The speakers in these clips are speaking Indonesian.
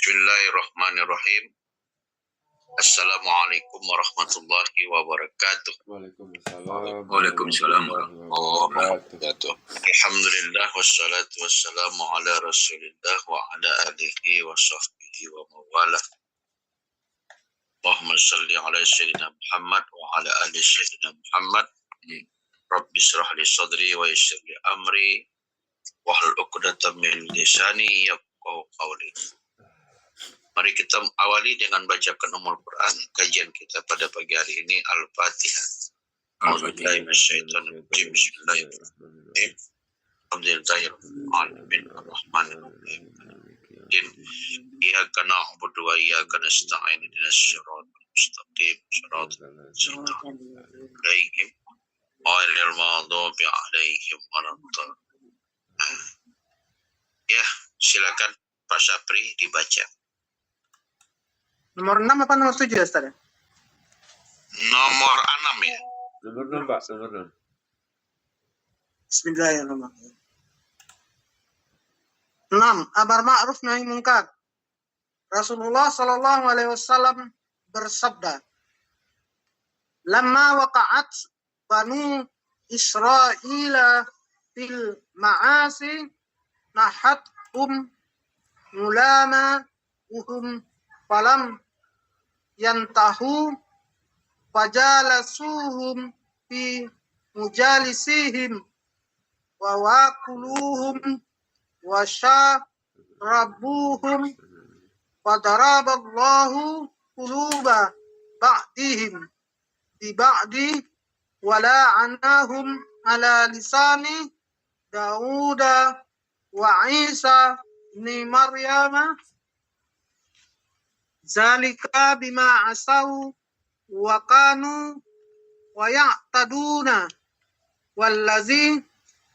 Bismillahirrahmanirrahim. Assalamualaikum warahmatullahi wabarakatuh. Waalaikumsalam warahmatullahi wabarakatuh. Alhamdulillah wassalatu wassalamu ala Rasulillah wa ala alihi wa sahbihi wa mawala. Allahumma salli ala sayyidina Muhammad wa ala ali sayyidina Muhammad. Rabbi shrah li sadri wa yassir li amri wahlul 'uqdatam min lisani yafqahu qawli. Mari kita awali dengan bacakan Ummul Quran. Kajian kita pada pagi hari ini Al-Fatihah. A'udzubillahi Bismillahirrahmanirrahim. Alhamdulillahirabbil alamin arrahmanirrahim. Iyyaka na'budu wa iyyaka nasta'in ihdinas siratal mustaqim siratal ladzina an'amta 'alaihim ghairil maghdubi 'alaihim waladdallin. Ya, silakan Pak Sapri dibaca. Nomor 6 apa nomor 7 ya, Ustaz? Nomor 6 ya. Nomor 6, Pak, nomor 6. Bismillahirrahmanirrahim. 6. Amar ma'ruf nahi munkar. Rasulullah sallallahu alaihi wasallam bersabda, "Lamma waqa'at Banu Israila fil ma'asi nahathum mulama uhum falam yantahu fajalasuhum fi mujalisihim wa wakuluhum wa syarabuhum fadaraballahu quluba ba'dihim bi ba'di wa la'anahum ala lisani Dauda wa Isa ibn Maryama zalika bima asau wa kanu wa ya'taduna wallazi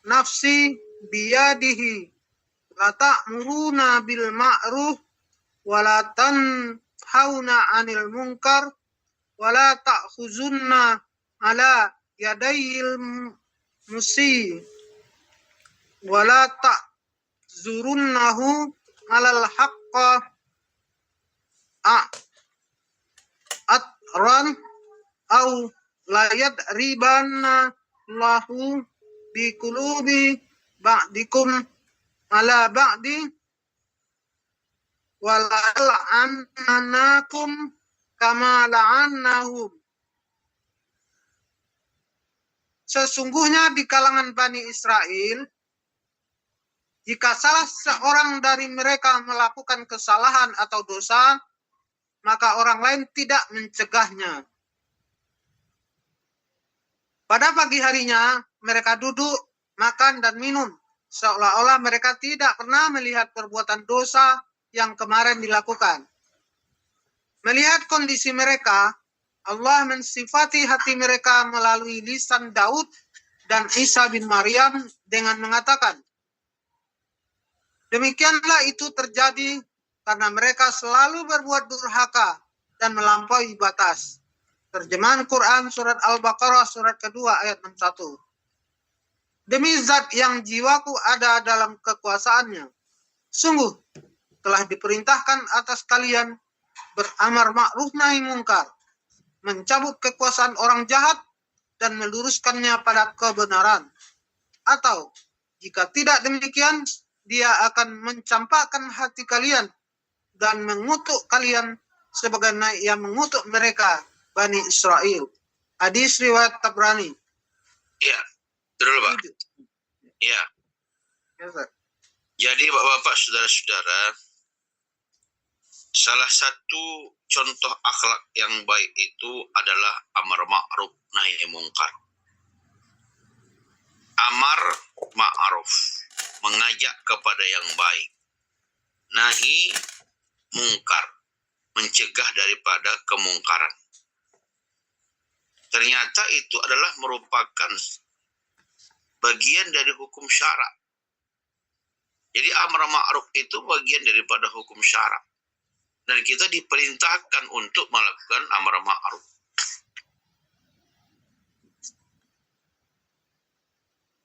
nafsi biyadihi la ta'muruna bil ma'ruf wa la tanhauna 'anil munkar wa la ta'khuzunna ala yadayil musi wa la ta'zurunnahu 'alal haqqa atran au layat ribana lahu bi kulubi ba'dikum ala ba'di wala'anakum kama la'annahum. Sesungguhnya di kalangan Bani Israel, jika salah seorang dari mereka melakukan kesalahan atau dosa, maka orang lain tidak mencegahnya. Pada pagi harinya, mereka duduk, makan, dan minum, seolah-olah mereka tidak pernah melihat perbuatan dosa yang kemarin dilakukan. Melihat kondisi mereka, Allah mensifati hati mereka melalui lisan Daud dan Isa bin Maryam dengan mengatakan, demikianlah itu terjadi karena mereka selalu berbuat durhaka dan melampaui batas. Terjemahan Quran surat Al-Baqarah surat kedua ayat 61. Demi zat yang jiwaku ada dalam kekuasaannya, sungguh telah diperintahkan atas kalian beramar ma'ruf nahi munkar, mencabut kekuasaan orang jahat dan meluruskannya pada kebenaran. Atau jika tidak demikian, dia akan mencampakkan hati kalian dan mengutuk kalian sebagaimana ia mengutuk mereka, Bani Israel. Hadis riwayat Tabrani. Ya, dulu Pak. Ya. Jadi Bapak-bapak, saudara-saudara, salah satu contoh akhlak yang baik itu adalah amar ma'ruf nahi munkar. Amar ma'ruf, mengajak kepada yang baik. Nahi mungkar, mencegah daripada kemungkaran. Ternyata itu adalah merupakan bagian dari hukum syara. Jadi amar ma'ruf itu bagian daripada hukum syara. Dan kita diperintahkan untuk melakukan amar ma'ruf.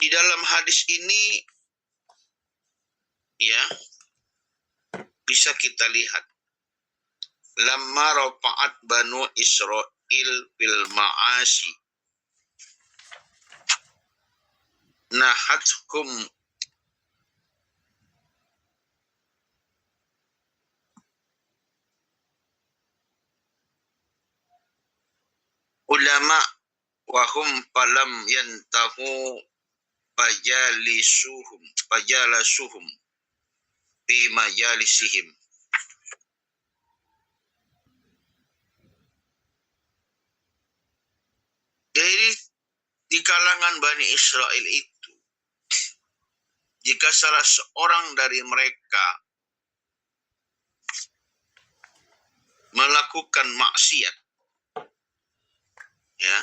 Di dalam hadis ini, ya, bisa kita lihat lamma rafa'at banu Israel bil ma'asi nahathum ulama wahum falam yantahu fajalasuhum fi majalisihim. Jadi di kalangan Bani Israel itu, jika salah seorang dari mereka melakukan maksiat, ya,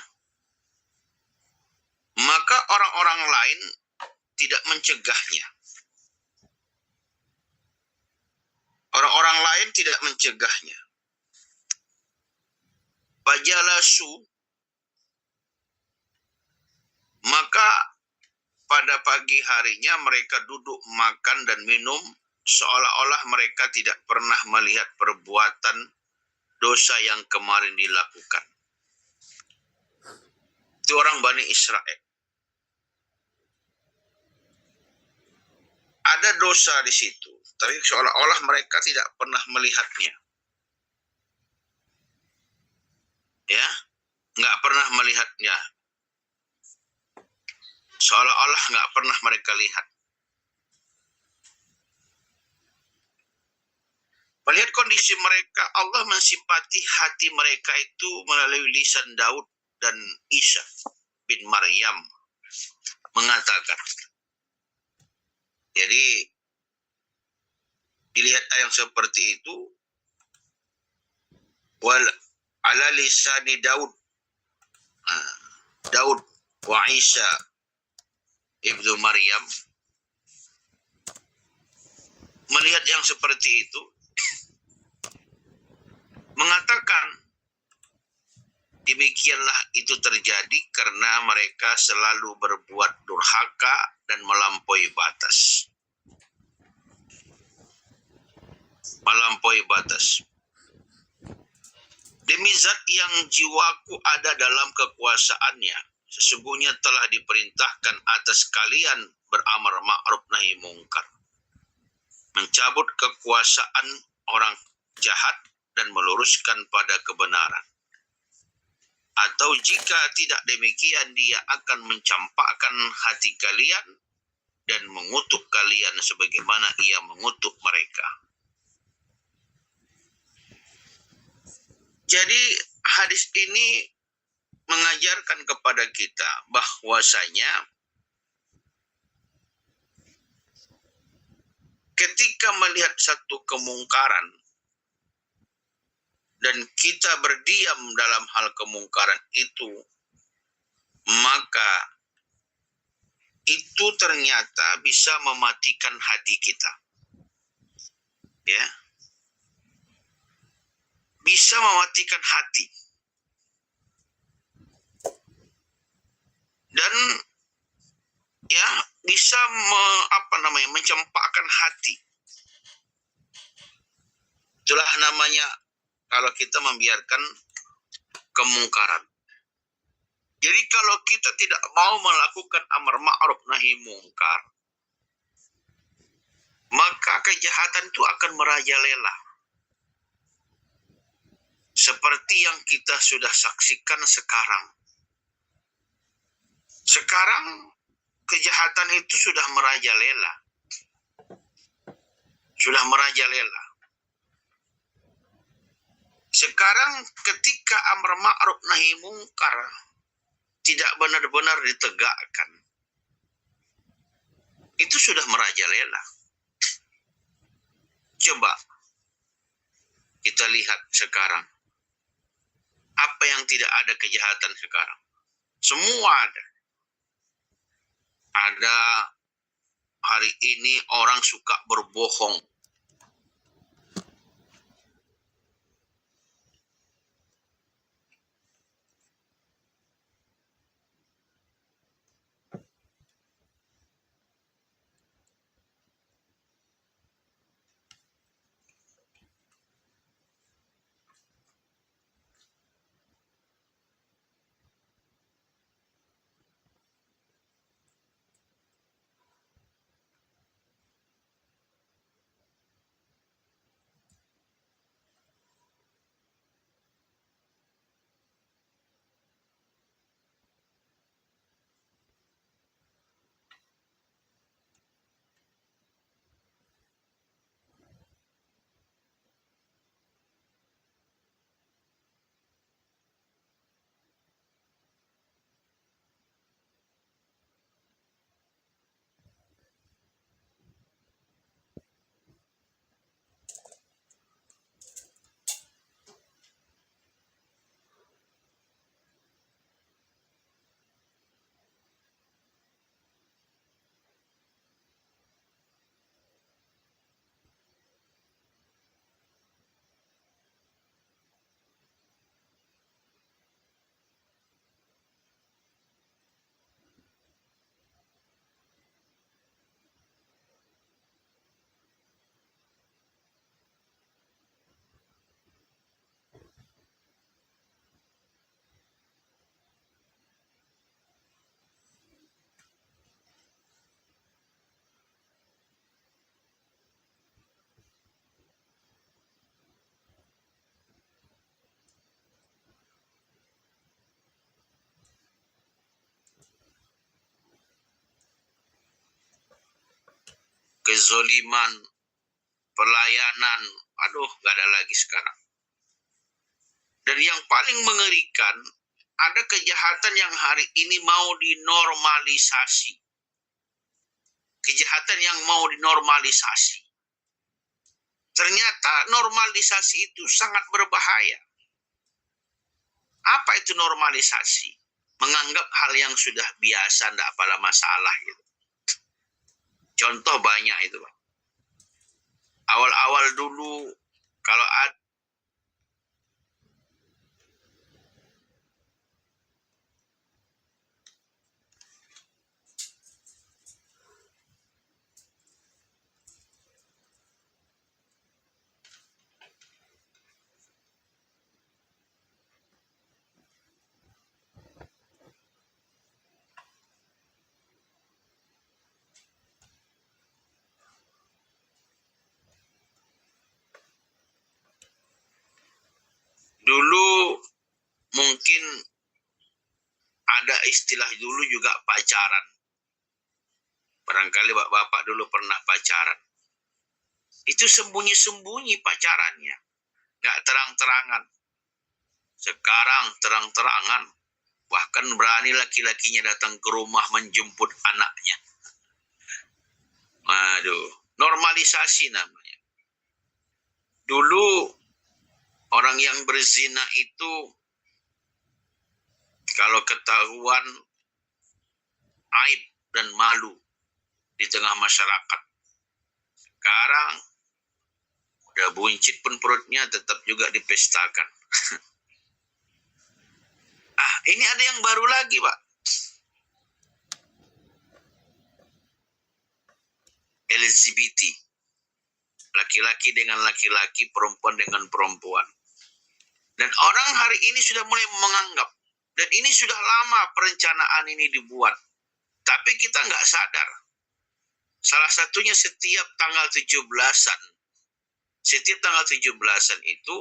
maka orang-orang lain tidak mencegahnya. Orang-orang lain tidak mencegahnya. Fajalasu, maka pada pagi harinya mereka duduk makan dan minum seolah-olah mereka tidak pernah melihat perbuatan dosa yang kemarin dilakukan. Itu orang Bani Israel. Ada dosa di situ, tapi seolah-olah mereka tidak pernah melihatnya. Ya, nggak pernah melihatnya. Seolah-olah nggak pernah mereka lihat. Melihat kondisi mereka, Allah mensimpati hati mereka itu melalui lisan Daud dan Isa bin Maryam mengatakan. Jadi dilihat yang seperti itu, wal ala lisani Daud, Daud wa Isa ibnu Maryam, melihat yang seperti itu, mengatakan demikianlah itu terjadi karena mereka selalu berbuat durhaka dan melampaui batas. Melampaui batas. Demi zat yang jiwaku ada dalam kekuasaannya, sesungguhnya telah diperintahkan atas kalian beramar ma'ruf nahi mungkar, mencabut kekuasaan orang jahat dan meluruskan pada kebenaran. Atau jika tidak demikian, dia akan mencampakkan hati kalian dan mengutuk kalian sebagaimana ia mengutuk mereka. Jadi hadis ini mengajarkan kepada kita bahwasanya ketika melihat satu kemungkaran dan kita berdiam dalam hal kemungkaran itu, maka itu ternyata bisa mematikan hati kita. Ya. Bisa mematikan hati. Dan ya, bisa mencempakkan hati. Itulah namanya kalau kita membiarkan kemungkaran. Jadi kalau kita tidak mau melakukan amar ma'ruf nahi mungkar, maka kejahatan itu akan merajalela. Seperti yang kita sudah saksikan sekarang. Sekarang kejahatan itu sudah merajalela. Sudah merajalela. Sekarang ketika amar ma'ruf nahi mungkar tidak benar-benar ditegakkan, itu sudah merajalela. Coba kita lihat sekarang. Apa yang tidak ada kejahatan sekarang? Semua ada. Ada hari ini orang suka berbohong. kezoliman, pelayanan, aduh gak ada lagi sekarang. Dan yang paling mengerikan, ada kejahatan yang hari ini mau dinormalisasi. Kejahatan yang mau dinormalisasi. Ternyata normalisasi itu sangat berbahaya. Apa itu normalisasi? Menganggap hal yang sudah biasa, tidak apalah masalah gitu. Contoh banyak itu, Pak. Awal-awal dulu kalau ada dulu mungkin ada istilah dulu juga pacaran. Barangkali bapak-bapak dulu pernah pacaran. Itu sembunyi-sembunyi pacarannya. Nggak terang-terangan. Sekarang terang-terangan. Bahkan berani laki-lakinya datang ke rumah menjemput anaknya. Aduh, normalisasi namanya. Dulu orang yang berzina itu kalau ketahuan aib dan malu di tengah masyarakat. Sekarang udah buncit pun perutnya tetap juga dipestakan. Ini ada yang baru lagi, Pak. LGBT. Laki-laki dengan laki-laki, perempuan dengan perempuan. Dan orang hari ini sudah mulai menganggap, dan ini sudah lama perencanaan ini dibuat. Tapi kita nggak sadar. Salah satunya setiap tanggal 17-an. Setiap tanggal 17-an itu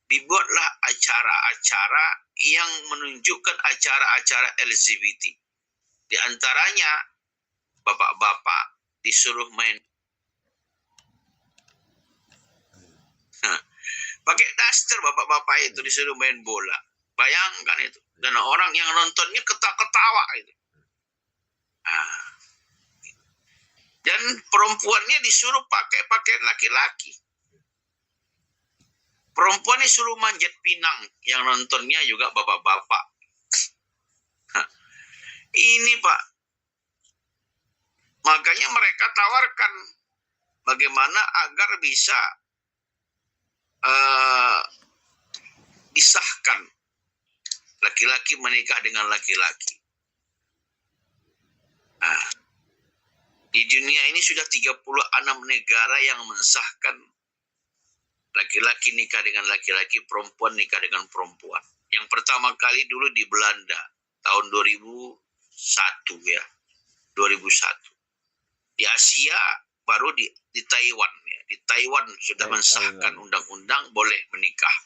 dibuatlah acara-acara yang menunjukkan acara-acara LGBT. Di antaranya, bapak-bapak disuruh main. Pakai daster bapak-bapak itu disuruh main bola. Bayangkan itu. Dan orang yang nontonnya ketawa itu. Dan perempuannya disuruh pakai pakaian laki-laki. Perempuannya suruh manjat pinang. Yang nontonnya juga bapak-bapak. Ini, Pak. Makanya mereka tawarkan bagaimana agar bisa disahkan laki-laki menikah dengan laki-laki. Di dunia ini sudah 36 negara yang mensahkan laki-laki nikah dengan laki-laki, perempuan nikah dengan perempuan. Yang pertama kali dulu di Belanda tahun 2001 ya. 2001. Di Asia baru di Taiwan ya. Di Taiwan sudah mensahkan undang-undang boleh menikah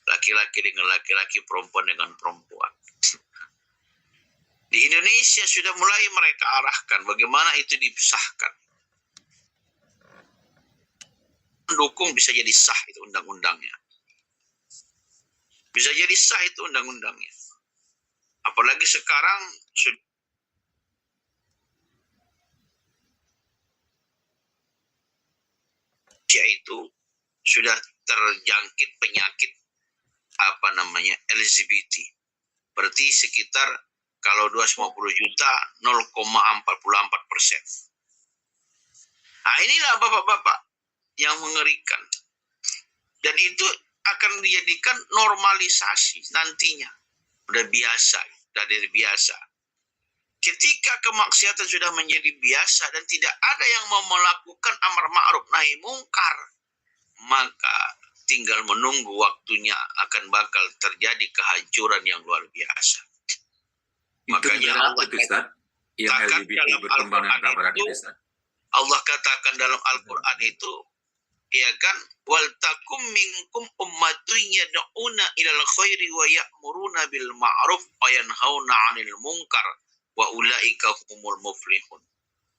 laki-laki dengan laki-laki, perempuan dengan perempuan. Di Indonesia sudah mulai mereka arahkan bagaimana itu disahkan. Mendukung bisa jadi sah itu undang-undangnya. Bisa jadi sah itu undang-undangnya. Apalagi sekarang itu sudah terjangkit penyakit LGBT. Berarti sekitar kalau 250 juta 0,44%. Inilah bapak-bapak yang mengerikan. Dan itu akan dijadikan normalisasi nantinya. Udah biasa, udah dari biasa. Ketika kemaksiatan sudah menjadi biasa dan tidak ada yang mau melakukan amar ma'ruf nahi mungkar, maka tinggal menunggu waktunya akan bakal terjadi kehancuran yang luar biasa. Makanya apa itu, Ustaz? Yang LGBT berkembang dengan kabar itu, Allah katakan dalam Al-Quran itu, ya kan, wal takum minkum ummatun yad'una ilal khairi wa ya'muruna bil ma'ruf wa yanhauna 'anil munkar wa ulaika humul muflihun.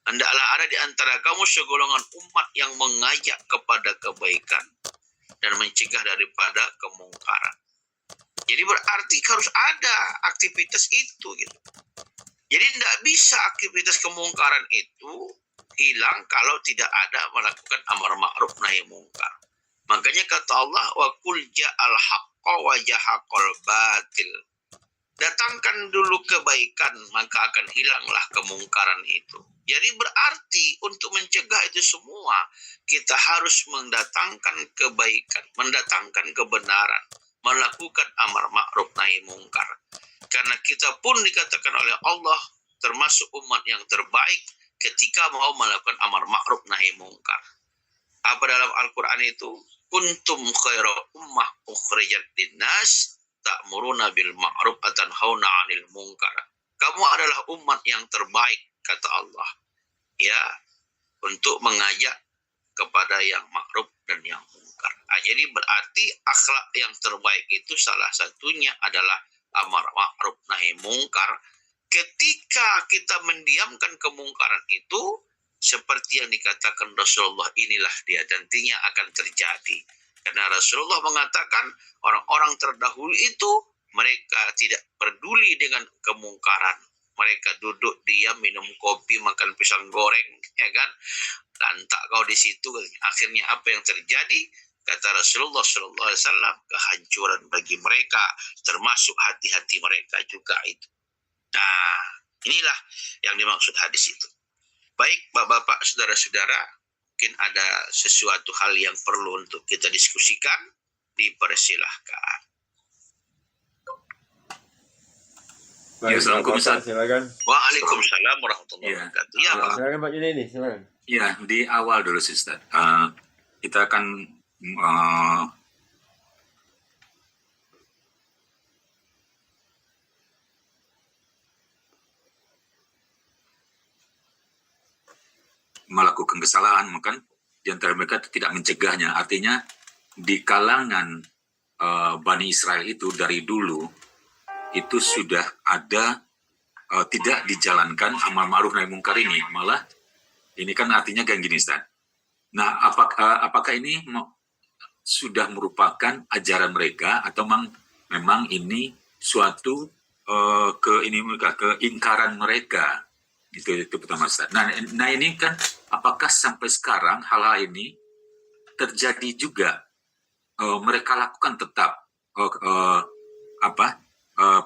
hendaklah ada di antara kamu segolongan umat yang mengajak kepada kebaikan dan mencegah daripada kemungkaran. Jadi berarti harus ada aktivitas itu gitu. Jadi tidak bisa aktivitas kemungkaran itu hilang kalau tidak ada melakukan amar ma'ruf nahi mungkar. Makanya kata Allah, wa qul ja'al haqqa wa jahaqal batil. Datangkan dulu kebaikan, maka akan hilanglah kemungkaran itu. Jadi berarti untuk mencegah itu semua, kita harus mendatangkan kebaikan, mendatangkan kebenaran, melakukan amar ma'ruf nahi mungkar. Karena kita pun dikatakan oleh Allah termasuk umat yang terbaik ketika mau melakukan amar ma'ruf nahi mungkar. Apa dalam Al-Quran itu? Kuntum khaira ummah ukhrijat linnas ta'muruna bil ma'ruf wa tanhauna 'anil munkar. Kamu adalah umat yang terbaik kata Allah. Ya, untuk mengajak kepada yang ma'ruf dan yang mungkar. Jadi berarti akhlak yang terbaik itu salah satunya adalah amar ma'ruf nahi mungkar. Ketika kita mendiamkan kemungkaran itu, seperti yang dikatakan Rasulullah, inilah dia nantinya akan terjadi. Karena Rasulullah mengatakan orang-orang terdahulu itu mereka tidak peduli dengan kemungkaran. Mereka duduk diam, minum kopi, makan pisang goreng, ya kan? Lantak kau di situ. Akhirnya apa yang terjadi? Kata Rasulullah SAW, kehancuran bagi mereka, termasuk hati-hati mereka juga itu. Nah, inilah yang dimaksud hadis itu. Baik, Bapak-bapak, saudara-saudara, mungkin ada sesuatu hal yang perlu untuk kita diskusikan, dipersilahkan. Baik, Assalamualaikum, Bapak, Ustaz. silakan. Waalaikumsalam warahmatullahi Ya. wabarakatuh. Ya, Pak. Silakan Pak Junaidi, silakan. Ya, di awal dulu sih, Ustaz. Kita akan melakukan kesalahan, maka di antara mereka tidak mencegahnya. Artinya di kalangan Bani Israel itu dari dulu itu sudah ada tidak dijalankan amar ma'ruf nahi mungkar ini. Malah ini kan artinya kayak gini, Ustaz. Nah, apakah ini sudah merupakan ajaran mereka atau memang ini suatu keingkaran mereka? Itu pertama, Ustaz. Nah ini kan apakah sampai sekarang hal ini terjadi juga? Mereka lakukan tetap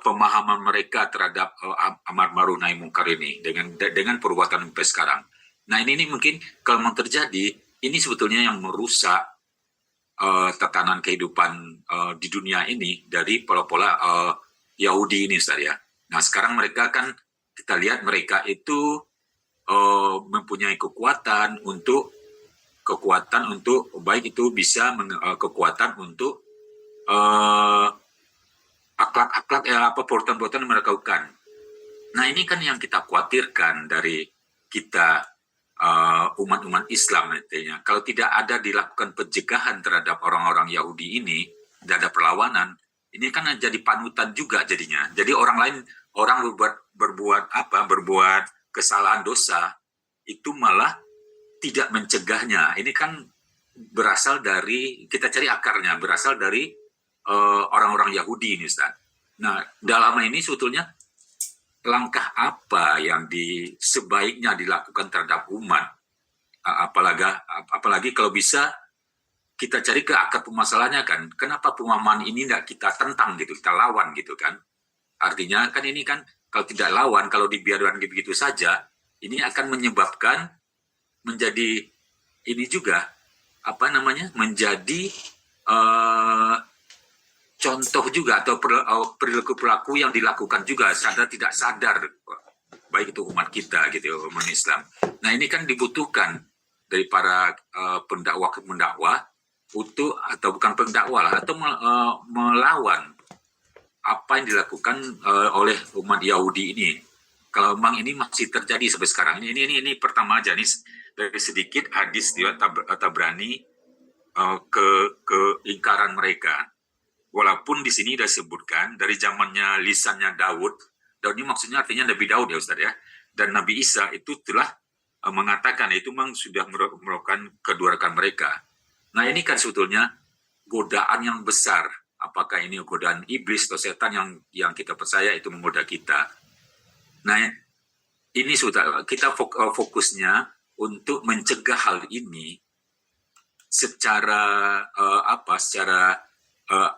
pemahaman mereka terhadap amar ma'ruf nahi mungkar ini dengan perbuatan sampai sekarang. Nah ini mungkin kalau memang terjadi, ini sebetulnya yang merusak tatanan kehidupan di dunia ini dari pola-pola Yahudi ini, Ustaz ya. Nah sekarang mereka kan kita lihat mereka itu mempunyai kekuatan untuk baik itu bisa kekuatan untuk akhlak perbuatan-perbuatan yang mereka lakukan. Nah ini kan yang kita khawatirkan dari kita umat-umat Islam nantinya. Kalau tidak ada dilakukan pencegahan terhadap orang-orang Yahudi ini, tidak ada perlawanan, ini kan jadi panutan juga jadinya. Jadi orang berbuat kesalahan dosa itu malah tidak mencegahnya. Ini kan berasal dari, kita cari akarnya, berasal dari orang-orang Yahudi ini, Ustaz. Nah, dalam ini sebetulnya langkah apa yang sebaiknya dilakukan terhadap umat? Apalagi kalau bisa kita cari ke akar permasalahannya kan. Kenapa pemahaman ini tidak kita tentang gitu, kita lawan gitu kan? Artinya kan ini kan kalau tidak lawan, kalau dibiarkan begitu saja, ini akan menyebabkan menjadi ini juga menjadi contoh juga atau perilaku yang dilakukan juga sadar tidak sadar, baik itu umat kita gitu, umat Islam. Nah ini kan dibutuhkan dari para pendakwa untuk atau bukan pendakwa lah, atau melawan apa yang dilakukan oleh umat Yahudi ini. Kalau memang ini masih terjadi sampai sekarang, ini pertama aja nih dari sedikit hadis dia Tabrani keingkaran mereka. Walaupun di sini sudah disebutkan dari zamannya lisannya Daud ini maksudnya artinya Nabi Daud ya Ustaz ya, dan Nabi Isa itu telah mengatakan itu memang sudah merupakan kedua rekan mereka. Nah ini kan sebetulnya godaan yang besar. Apakah ini godaan iblis atau setan yang kita percaya itu menggoda kita. Nah ini sudah kita fokusnya untuk mencegah hal ini secara secara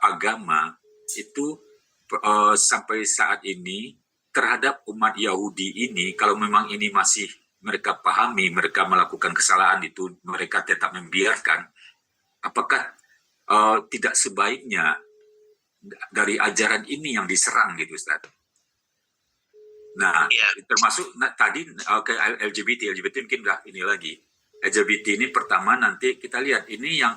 agama itu sampai saat ini terhadap umat Yahudi ini, kalau memang ini masih mereka pahami, mereka melakukan kesalahan itu, mereka tetap membiarkan, apakah tidak sebaiknya dari ajaran ini yang diserang gitu Ustaz? Nah, termasuk tadi LGBT mungkin udah ini lagi. LGBT ini pertama nanti kita lihat ini yang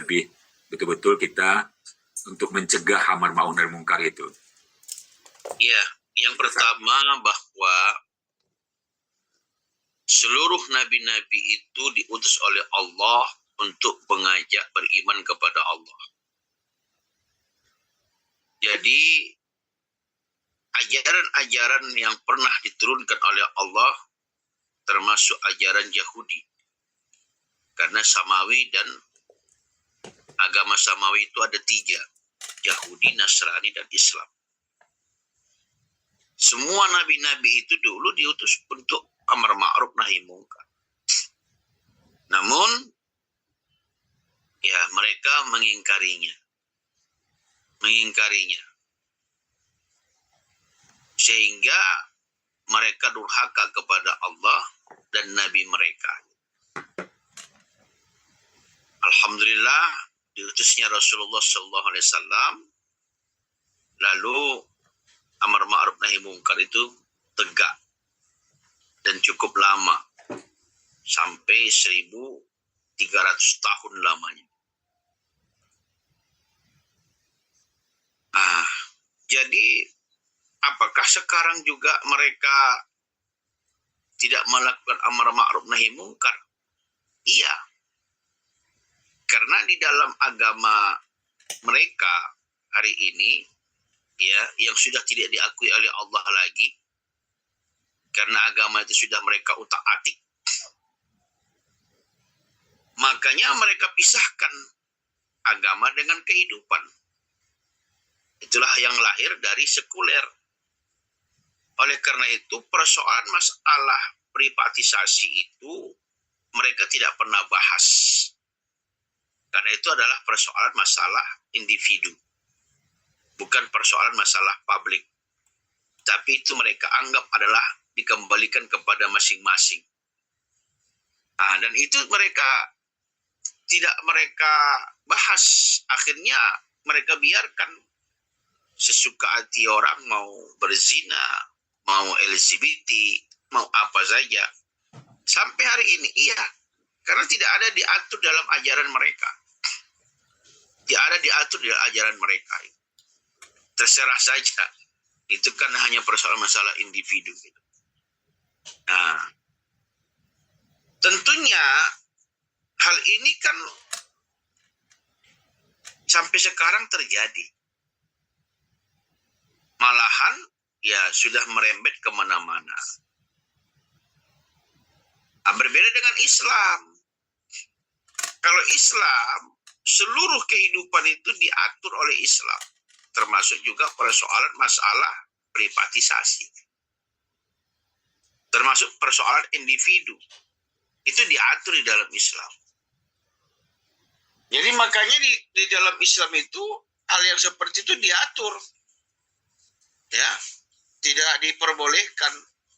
lebih betul-betul kita untuk mencegah amar ma'ruf nahi mungkar itu. Ya, yang pertama bahwa seluruh nabi-nabi itu diutus oleh Allah untuk mengajak beriman kepada Allah. Jadi ajaran-ajaran yang pernah diturunkan oleh Allah termasuk ajaran Yahudi. Karena Samawi dan agama Samawi itu ada 3. Yahudi, Nasrani, dan Islam. Semua nabi-nabi itu dulu diutus untuk amar ma'ruf nahi mungkar. Namun, ya mereka mengingkarinya. Sehingga mereka durhaka kepada Allah dan Nabi mereka. Alhamdulillah, diutusnya Rasulullah SAW, lalu amar ma'ruf nahi mungkar itu tegak dan cukup lama, sampai 1300 tahun lamanya. Jadi apakah sekarang juga mereka tidak melakukan amar ma'ruf nahi mungkar? Iya. Karena di dalam agama mereka hari ini, ya, yang sudah tidak diakui oleh Allah lagi, karena agama itu sudah mereka utak-atik, makanya mereka pisahkan agama dengan kehidupan. Itulah yang lahir dari sekuler. Oleh karena itu, persoalan masalah privatisasi itu mereka tidak pernah bahas. Karena itu adalah persoalan masalah individu. Bukan persoalan masalah publik. Tapi itu mereka anggap adalah dikembalikan kepada masing-masing. Dan itu tidak mereka bahas. Akhirnya mereka biarkan sesuka hati orang mau berzina, mau LGBT, mau apa saja. Sampai hari ini, iya. Karena tidak ada diatur dalam ajaran mereka. Tidak ada diatur dalam ajaran mereka. Terserah saja. Itu kan hanya persoalan masalah individu. Gitu. Nah, tentunya hal ini kan sampai sekarang terjadi. Malahan ya sudah merembet kemana-mana. Berbeda dengan Islam. Kalau Islam, seluruh kehidupan itu diatur oleh Islam. Termasuk juga persoalan masalah privatisasi. Termasuk persoalan individu. Itu diatur di dalam Islam. Jadi makanya di dalam Islam itu hal yang seperti itu diatur, ya, tidak diperbolehkan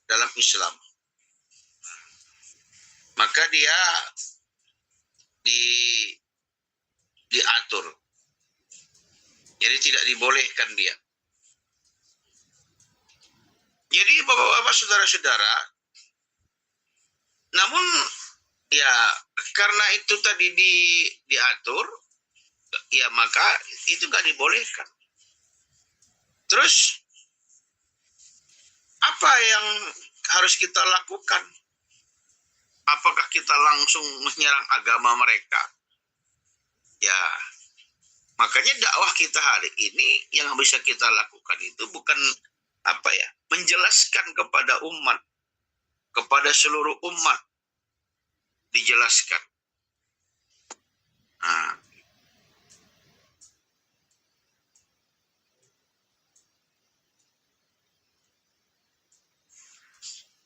dalam Islam. Maka dia diatur. Jadi tidak dibolehkan dia. Jadi bapak-bapak, saudara-saudara, namun ya karena itu tadi diatur, ya maka itu nggak dibolehkan. Terus apa yang harus kita lakukan? Apakah kita langsung menyerang agama mereka? Ya, makanya dakwah kita hari ini yang bisa kita lakukan itu bukan menjelaskan kepada umat, kepada seluruh umat dijelaskan. Nah,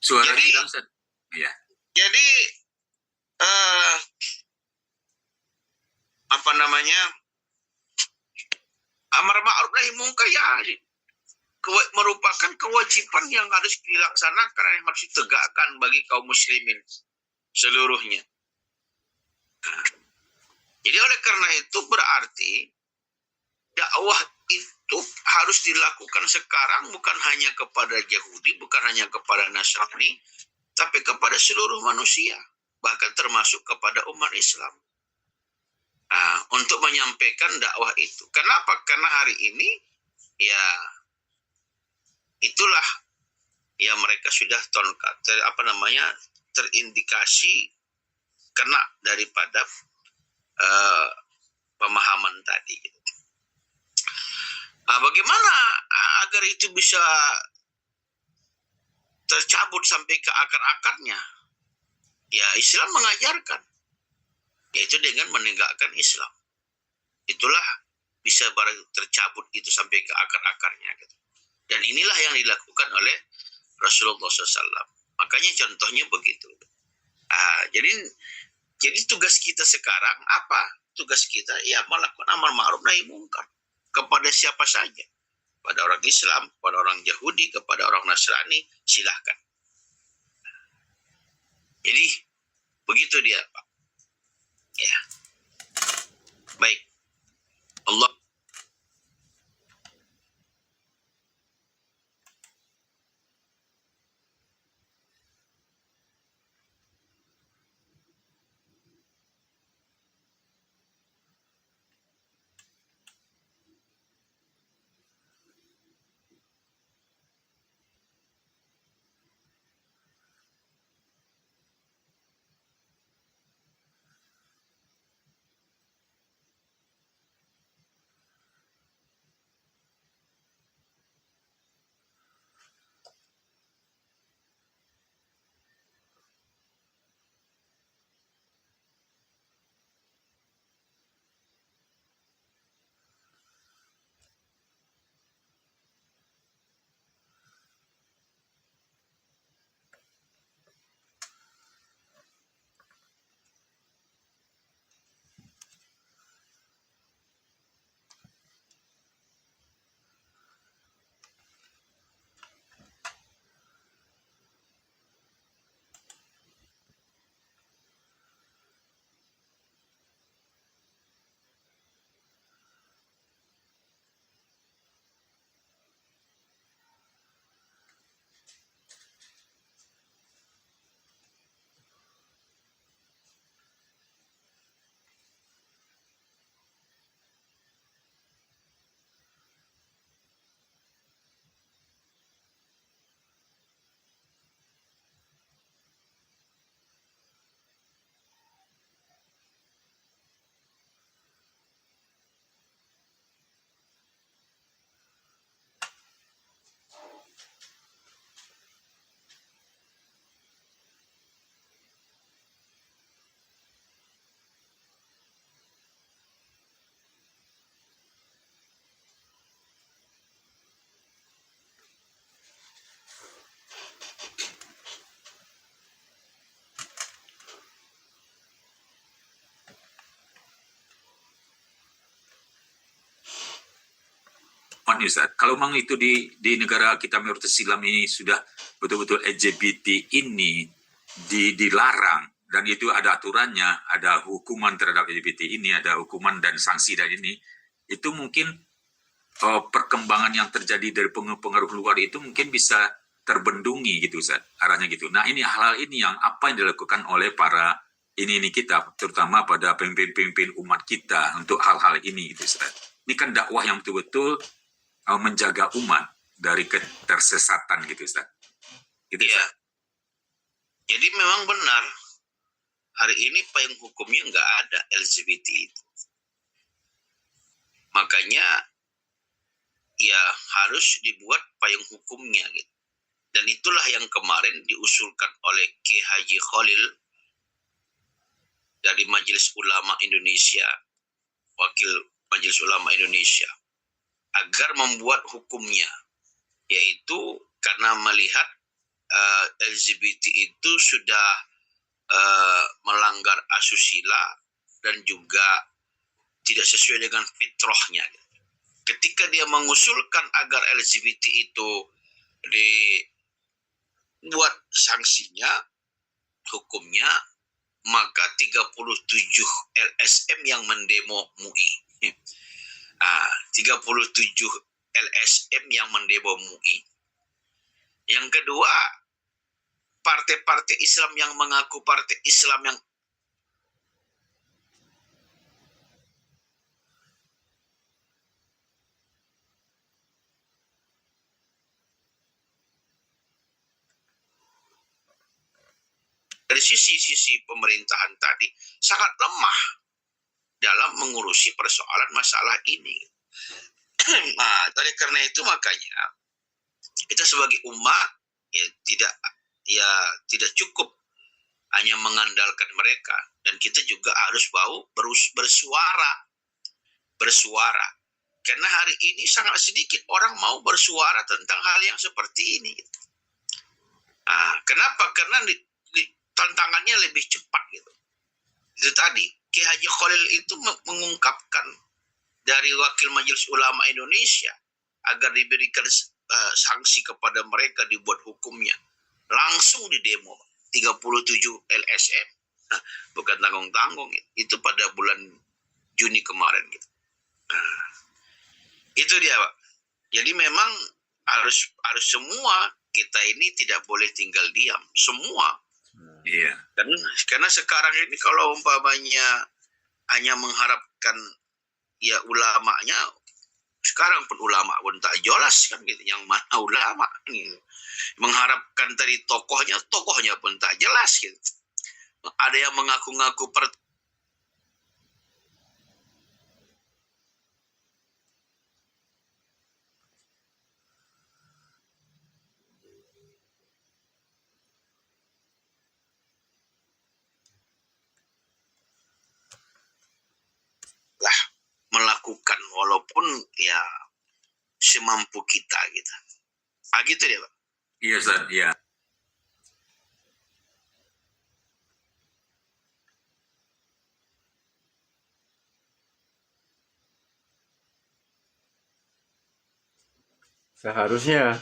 Suara Jadi- hilang, Ustaz. Ya. jadi amar ma'ruf nahi munkar ya merupakan kewajiban yang harus dilaksanakan, yang harus ditegakkan bagi kaum muslimin seluruhnya. Jadi oleh karena itu berarti dakwah itu harus dilakukan sekarang bukan hanya kepada Yahudi, bukan hanya kepada Nasrani, tapi kepada seluruh manusia, bahkan termasuk kepada umat Islam. Nah, untuk menyampaikan dakwah itu. Kenapa? Karena hari ini ya itulah ya mereka sudah terindikasi kena daripada pemahaman tadi. Nah, bagaimana agar itu bisa tercabut sampai ke akar-akarnya? Ya, Islam mengajarkan, yaitu dengan menegakkan Islam. Itulah bisa tercabut itu sampai ke akar-akarnya. Gitu. Dan inilah yang dilakukan oleh Rasulullah SAW. Makanya contohnya begitu. Jadi tugas kita sekarang apa? Tugas kita ya melakukan amar ma'ruf nahi munkar kepada siapa saja. Pada orang Islam, pada orang Yahudi, kepada orang Nasrani, silahkan. Jadi begitu dia, Pak. Ya. Baik. Allah. umat Ustaz. Kalau memang itu di negara kita mayoritas Islam ini sudah betul-betul LGBT ini dilarang, dan itu ada aturannya, ada hukuman terhadap LGBT ini, ada hukuman dan sanksi dari ini, itu mungkin perkembangan yang terjadi dari pengaruh luar itu mungkin bisa terbendungi gitu Ustaz, arahnya gitu. Nah ini hal-hal ini yang apa yang dilakukan oleh para ini kita, terutama pada pemimpin-pemimpin umat kita untuk hal-hal ini gitu Ustaz. Ini kan dakwah yang betul-betul menjaga umat dari ketersesatan gitu Ustaz. Gitu, Ya, Ustaz. jadi memang benar hari ini payung hukumnya nggak ada LGBT itu. Makanya ya harus dibuat payung hukumnya gitu. Dan itulah yang kemarin diusulkan oleh Ki Haji Khalil dari Majelis Ulama Indonesia, Wakil Majelis Ulama Indonesia, agar membuat hukumnya, yaitu karena melihat LGBT itu sudah melanggar asusila dan juga tidak sesuai dengan fitrahnya. Ketika dia mengusulkan agar LGBT itu dibuat sanksinya, hukumnya, maka 37 LSM yang mendemo MUI. 37 LSM yang mendemo MUI. Yang kedua, partai-partai Islam yang mengaku partai Islam yang dari sisi pemerintahan tadi sangat lemah dalam mengurusi persoalan masalah ini. Nah, oleh karena itu makanya kita sebagai umat tidak cukup hanya mengandalkan mereka, dan kita juga harus bersuara. Karena hari ini sangat sedikit orang mau bersuara tentang hal yang seperti ini. Kenapa? Karena tantangannya lebih cepat gitu. Itu tadi Ki Haji Khalil itu mengungkapkan dari Wakil Majelis Ulama Indonesia agar diberikan sanksi kepada mereka, dibuat hukumnya. Langsung di demo 37 LSM. Bukan tanggung-tanggung, itu pada bulan Juni kemarin gitu. Itu dia, Pak. Jadi memang harus semua kita ini tidak boleh tinggal diam. Semua. Iya. Karena sekarang ini kalau umpamanya hanya mengharapkan ya ulamanya, sekarang pun ulama pun tak jelas kan gitu, yang mana ulama gitu. Mengharapkan dari tokohnya pun tak jelas gitu. Ada yang mengaku-ngaku melakukan, walaupun ya semampu kita gitu. Gitu dia, Pak. Iya Ustaz, iya. Seharusnya.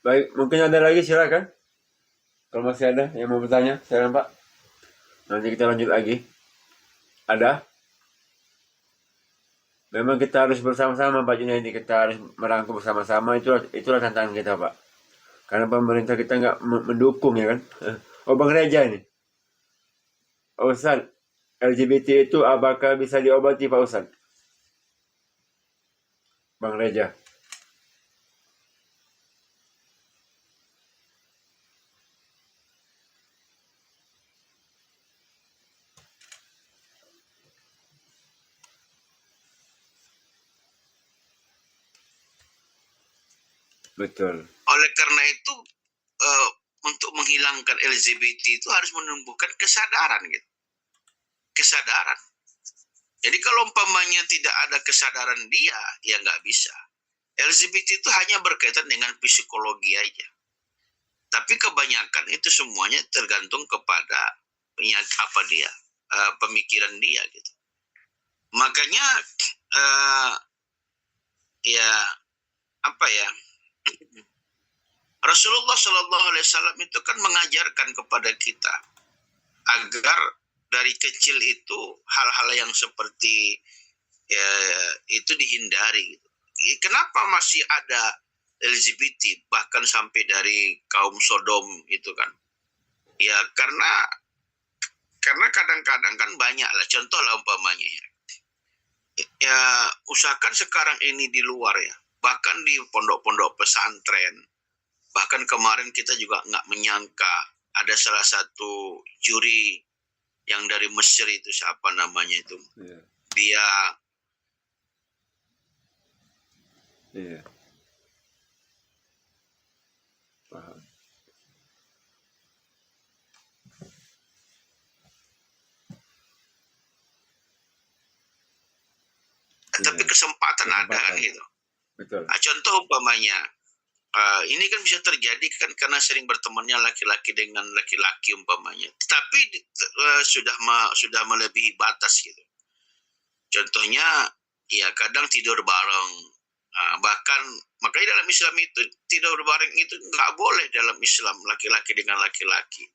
Baik, mungkin ada lagi, silakan. Kalau masih ada yang mau bertanya, silakan Pak. Nanti kita lanjut lagi. Ada? Memang kita harus bersama-sama Pak Junaidi, kita harus merangkum bersama-sama, itulah tantangan kita Pak. Karena pemerintah kita nggak mendukung ya kan. Oh Bang Reja ini. Ustaz, LGBT itu apakah bisa diobati Pak Ustaz? Bang Reja. Betul. Oleh karena itu untuk menghilangkan LGBT itu harus menumbuhkan kesadaran gitu. Kesadaran. Jadi kalau umpamanya tidak ada kesadaran dia, ya nggak bisa. LGBT itu hanya berkaitan dengan psikologi aja. Tapi kebanyakan itu semuanya tergantung kepada pemikiran dia gitu. Makanya ya apa ya? Rasulullah Shallallahu Alaihi Wasallam itu kan mengajarkan kepada kita agar dari kecil itu hal-hal yang seperti itu dihindari. Kenapa masih ada LGBT bahkan sampai dari kaum Sodom itu kan? Ya karena kadang-kadang kan banyak lah, contoh lah umpamanya ya usahakan sekarang ini di luar ya, bahkan di pondok-pondok pesantren, bahkan kemarin kita juga nggak menyangka ada salah satu juri yang dari Mesir itu, siapa namanya itu, dia Paham. tapi kesempatan ada kan gitu. Betul. Nah, contoh umpamanya ini kan bisa terjadi kan karena sering bertemannya laki-laki dengan laki-laki umpamanya, tapi sudah melebihi batas gitu. Contohnya ya kadang tidur bareng, bahkan makanya dalam Islam itu tidur bareng itu nggak boleh dalam Islam, laki-laki dengan laki-laki.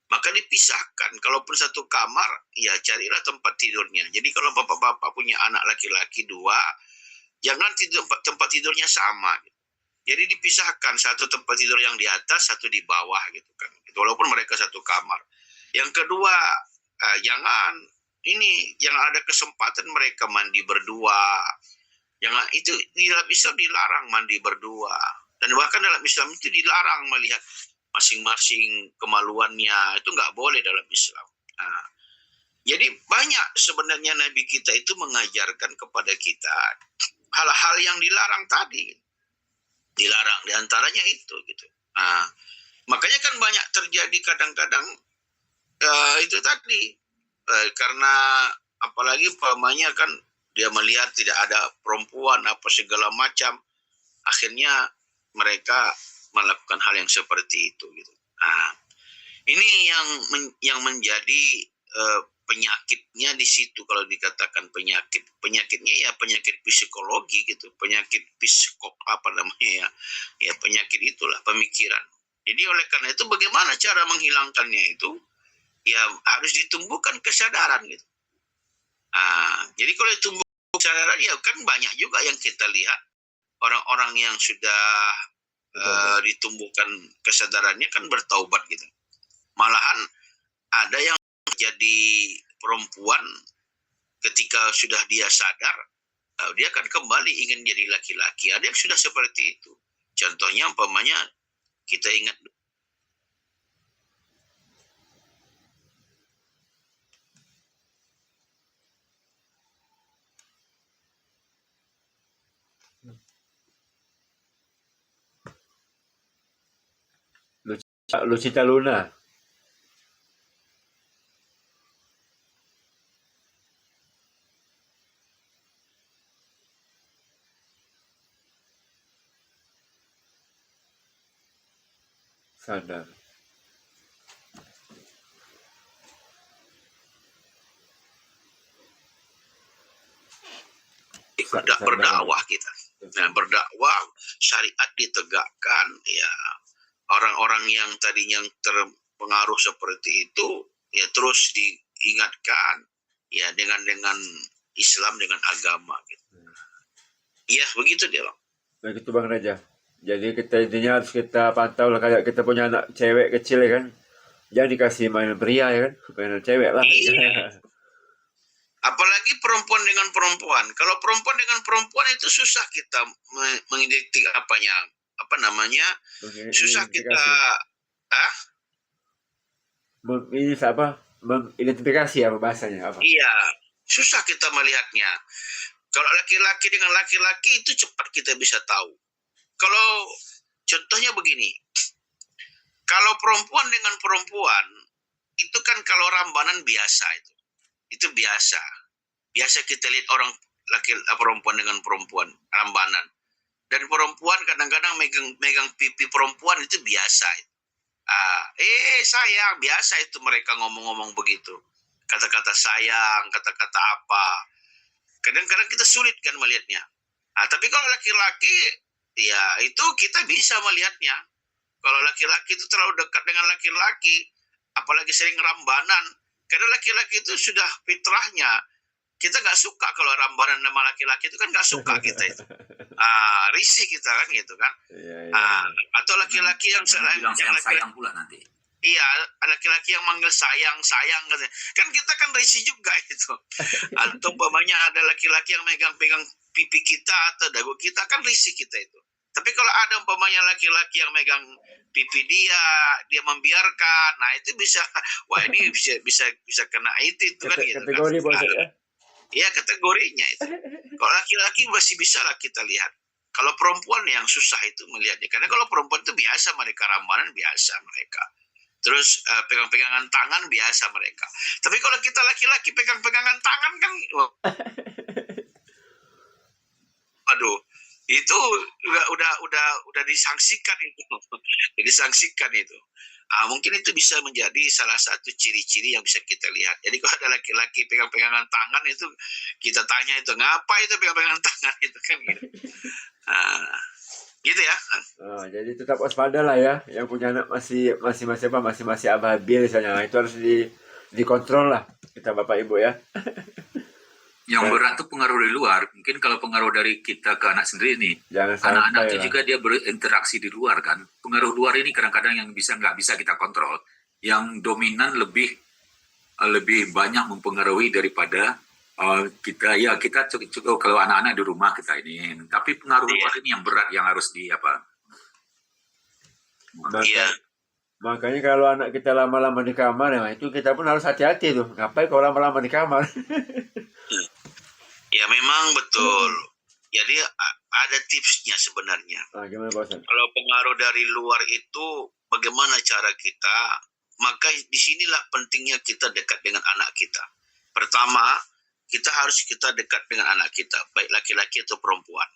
Maka dipisahkan, kalaupun satu kamar ya carilah tempat tidurnya. Jadi kalau bapak-bapak punya anak laki-laki 2, jangan tempat tidurnya sama gitu. Jadi dipisahkan, satu tempat tidur yang di atas, satu di bawah gitu kan. Walaupun mereka satu kamar. Yang kedua, jangan ada kesempatan mereka mandi berdua. Jangan, itu di dalam Islam dilarang mandi berdua. Dan bahkan dalam Islam itu dilarang melihat masing-masing kemaluannya, itu nggak boleh dalam Islam. Nah, jadi banyak sebenarnya Nabi kita itu mengajarkan kepada kita hal-hal yang dilarang tadi. Dilarang, diantaranya itu gitu. Nah, makanya kan banyak terjadi kadang-kadang itu tadi karena apalagi umpamanya kan dia melihat tidak ada perempuan apa segala macam, akhirnya mereka melakukan hal yang seperti itu gitu. Nah, ini yang menjadi penyakitnya di situ. Kalau dikatakan penyakitnya ya penyakit psikologi gitu, penyakit ya penyakit itulah pemikiran. Jadi oleh karena itu bagaimana cara menghilangkannya itu ya harus ditumbuhkan kesadaran gitu. Jadi kalau ditumbuh kesadaran ya kan banyak juga yang kita lihat orang-orang yang sudah ditumbuhkan kesadarannya kan bertaubat gitu. Malahan ada yang jadi perempuan ketika sudah dia sadar, dia akan kembali ingin jadi laki-laki. Ada yang sudah seperti itu. Contohnya umpamanya kita ingat Lucita Luna. Sadar. berdakwah kita. Nah, berdakwah syariat ditegakkan ya. Orang-orang yang tadinya terpengaruh seperti itu ya terus diingatkan ya dengan Islam, dengan agama gitu. Iya, begitu dia, Bang. Begitu Bang Raja. Jadi kita intinya harus kita pantau lah, kayak kita punya anak cewek kecil ya kan. Jangan dikasih mainan pria ya kan, mainan cewek lah. Iya. Apalagi perempuan dengan perempuan. Kalau perempuan dengan perempuan itu susah kita susah kita ini apa? Mengidentifikasi apa bahasanya apa? Iya, susah kita melihatnya. Kalau laki-laki dengan laki-laki itu cepat kita bisa tahu. Kalau contohnya begini. Kalau perempuan dengan perempuan, itu kan kalau rambanan biasa itu. Itu biasa. Biasa kita lihat orang perempuan dengan perempuan, rambanan. Dan perempuan kadang-kadang megang pipi perempuan itu biasa. Sayang, biasa itu mereka ngomong-ngomong begitu. Kata-kata sayang, kata-kata apa. Kadang-kadang kita sulit kan melihatnya. Tapi kalau laki-laki, ya itu kita bisa melihatnya. Kalau laki-laki itu terlalu dekat dengan laki-laki, apalagi sering rambanan, karena laki-laki itu sudah fitrahnya. Kita nggak suka kalau rambanan sama laki-laki itu kan nggak suka kita itu. Risih kita kan gitu kan. Atau laki-laki yang sayang pula nanti. Iya, laki-laki yang manggil sayang katanya. Kan kita kan risih juga itu. Atau umpamanya ada laki-laki yang megang-pegang pipi kita atau dagu kita, kan risih kita itu. Tapi kalau ada umpamanya laki-laki yang megang pipi dia membiarkan, nah itu bisa, wah ini bisa kena itu kan gitu. Kategori kan? Iya, kategorinya itu. Kalau laki-laki masih bisa lah kita lihat. Kalau perempuan yang susah itu melihatnya, karena kalau perempuan itu biasa mereka rambanan, biasa mereka. Terus pegang-pegangan tangan biasa mereka. Tapi kalau kita laki-laki pegang-pegangan tangan kan, aduh, itu udah disangsikan itu. Disangsikan itu. Mungkin itu bisa menjadi salah satu ciri-ciri yang bisa kita lihat. Jadi kalau ada laki-laki pegang-pegangan tangan itu, kita tanya itu, ngapa itu pegang-pegangan tangan itu kan gitu. Gitu ya. Jadi tetap waspada lah ya, yang punya anak masih ababil misalnya, itu harus dikontrol lah kita Bapak Ibu ya. Yang berat tuh pengaruh dari luar. Mungkin kalau pengaruh dari kita ke anak sendiri nih, anak-anak itu juga dia berinteraksi di luar kan. Pengaruh luar ini kadang-kadang yang nggak bisa kita kontrol. Yang dominan lebih banyak mempengaruhi daripada kita cukup kalau anak-anak di rumah kita ini. Tapi pengaruh luar ini yang berat yang harus Makanya kalau anak kita lama-lama di kamar, nah itu kita pun harus hati-hati tuh. Ngapain kalau lama-lama di kamar? Ya memang betul. Jadi ada tipsnya sebenarnya. Gimana Pak Ustaz? Kalau pengaruh dari luar itu bagaimana cara kita? Maka disinilah pentingnya kita dekat dengan anak kita. Pertama, kita dekat dengan anak kita, baik laki-laki atau perempuan.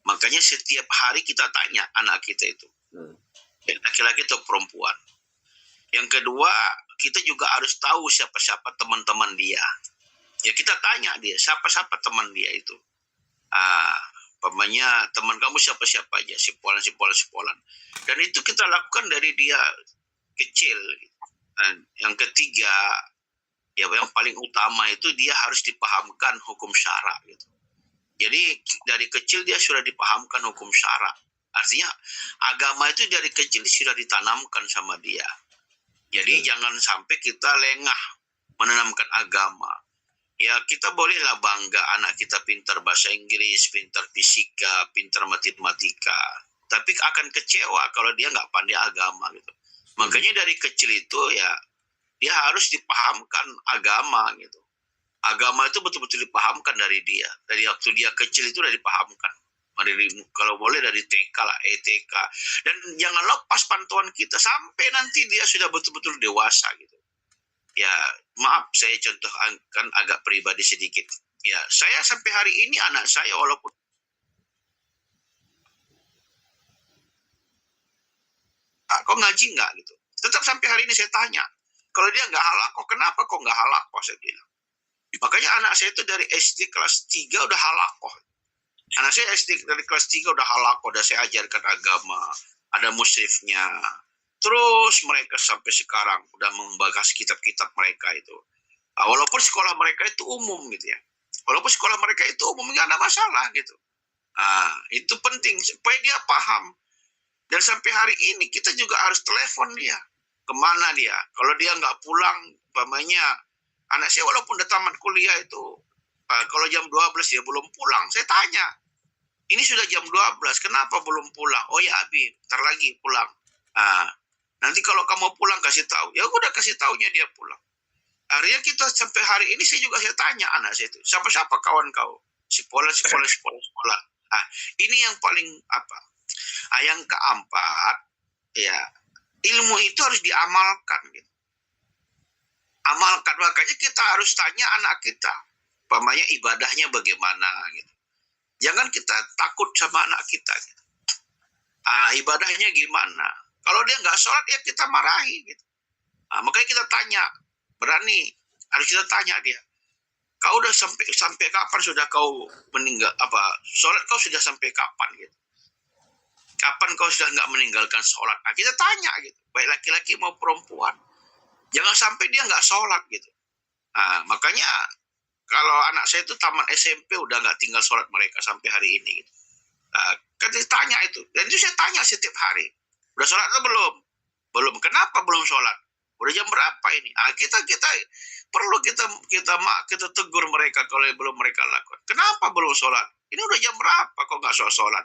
Makanya setiap hari kita tanya anak kita itu, baik laki-laki atau perempuan. Yang kedua, kita juga harus tahu siapa-siapa teman-teman dia. Ya kita tanya dia, siapa-siapa teman dia itu. Umpamanya teman kamu siapa-siapa aja, sipolan. Dan itu kita lakukan dari dia kecil. Dan yang ketiga, ya yang paling utama itu dia harus dipahamkan hukum syara gitu. Jadi dari kecil dia sudah dipahamkan hukum syara. Artinya agama itu dari kecil sudah ditanamkan sama dia. Jadi jangan sampai kita lengah menanamkan agama. Ya kita bolehlah bangga anak kita pintar bahasa Inggris, pintar fisika, pintar matematika. Tapi akan kecewa kalau dia nggak pandai agama gitu. Makanya dari kecil itu ya dia harus dipahamkan agama gitu. Agama itu betul-betul dipahamkan dari dia. Dari waktu dia kecil itu udah dipahamkan. Kalau boleh dari TK lah, ETK. Dan jangan lepas pantauan kita sampai nanti dia sudah betul-betul dewasa gitu. Ya maaf saya contohkan agak pribadi sedikit. Ya saya sampai hari ini anak saya walaupun kok ngaji nggak gitu. Tetap sampai hari ini saya tanya. Kalau dia nggak halakoh, kenapa kok nggak halakoh saya bilang. Makanya anak saya itu dari SD kelas 3 udah halakoh. Anak saya SD dari kelas 3 udah halakoh, udah saya ajarkan agama, ada musyrifnya. Terus mereka sampai sekarang udah membahas kitab-kitab mereka itu. Walaupun sekolah mereka itu umum gitu ya. Walaupun sekolah mereka itu umum nggak ada masalah gitu. Itu penting supaya dia paham. Dan sampai hari ini kita juga harus telepon dia. Kemana dia? Kalau dia nggak pulang, umpamanya anak saya walaupun udah tamat kuliah itu, kalau jam 12 dia belum pulang, saya tanya, ini sudah jam 12, kenapa belum pulang? Oh ya Abi, ntar lagi pulang. Nanti kalau kamu pulang kasih tahu. Ya udah kasih taunya dia pulang. Akhirnya kita sampai hari ini saya tanya anak saya itu, siapa kawan kau? Sekolah. Ini yang paling Yang keempat, ya, ilmu itu harus diamalkan gitu. Amalkan, makanya kita harus tanya anak kita, umpamanya ibadahnya bagaimana gitu. Jangan kita takut sama anak kita gitu. Ibadahnya gimana? Kalau dia nggak sholat ya kita marahi gitu. Makanya kita tanya, berani harus kita tanya dia. Kau udah sampai kapan sudah kau meninggal sholat kau sudah sampai kapan gitu? Kapan kau sudah nggak meninggalkan sholat? Kita tanya gitu, baik laki-laki mau perempuan. Jangan sampai dia nggak sholat gitu. Makanya kalau anak saya itu taman SMP udah nggak tinggal sholat mereka sampai hari ini gitu. Kan ditanya itu, dan itu saya tanya setiap hari, udah sholat atau belum? Belum. Kenapa belum sholat? Udah jam berapa ini? Kita perlu kita tegur mereka kalau belum mereka lakukan. Kenapa belum sholat? Ini udah jam berapa kok nggak sholat?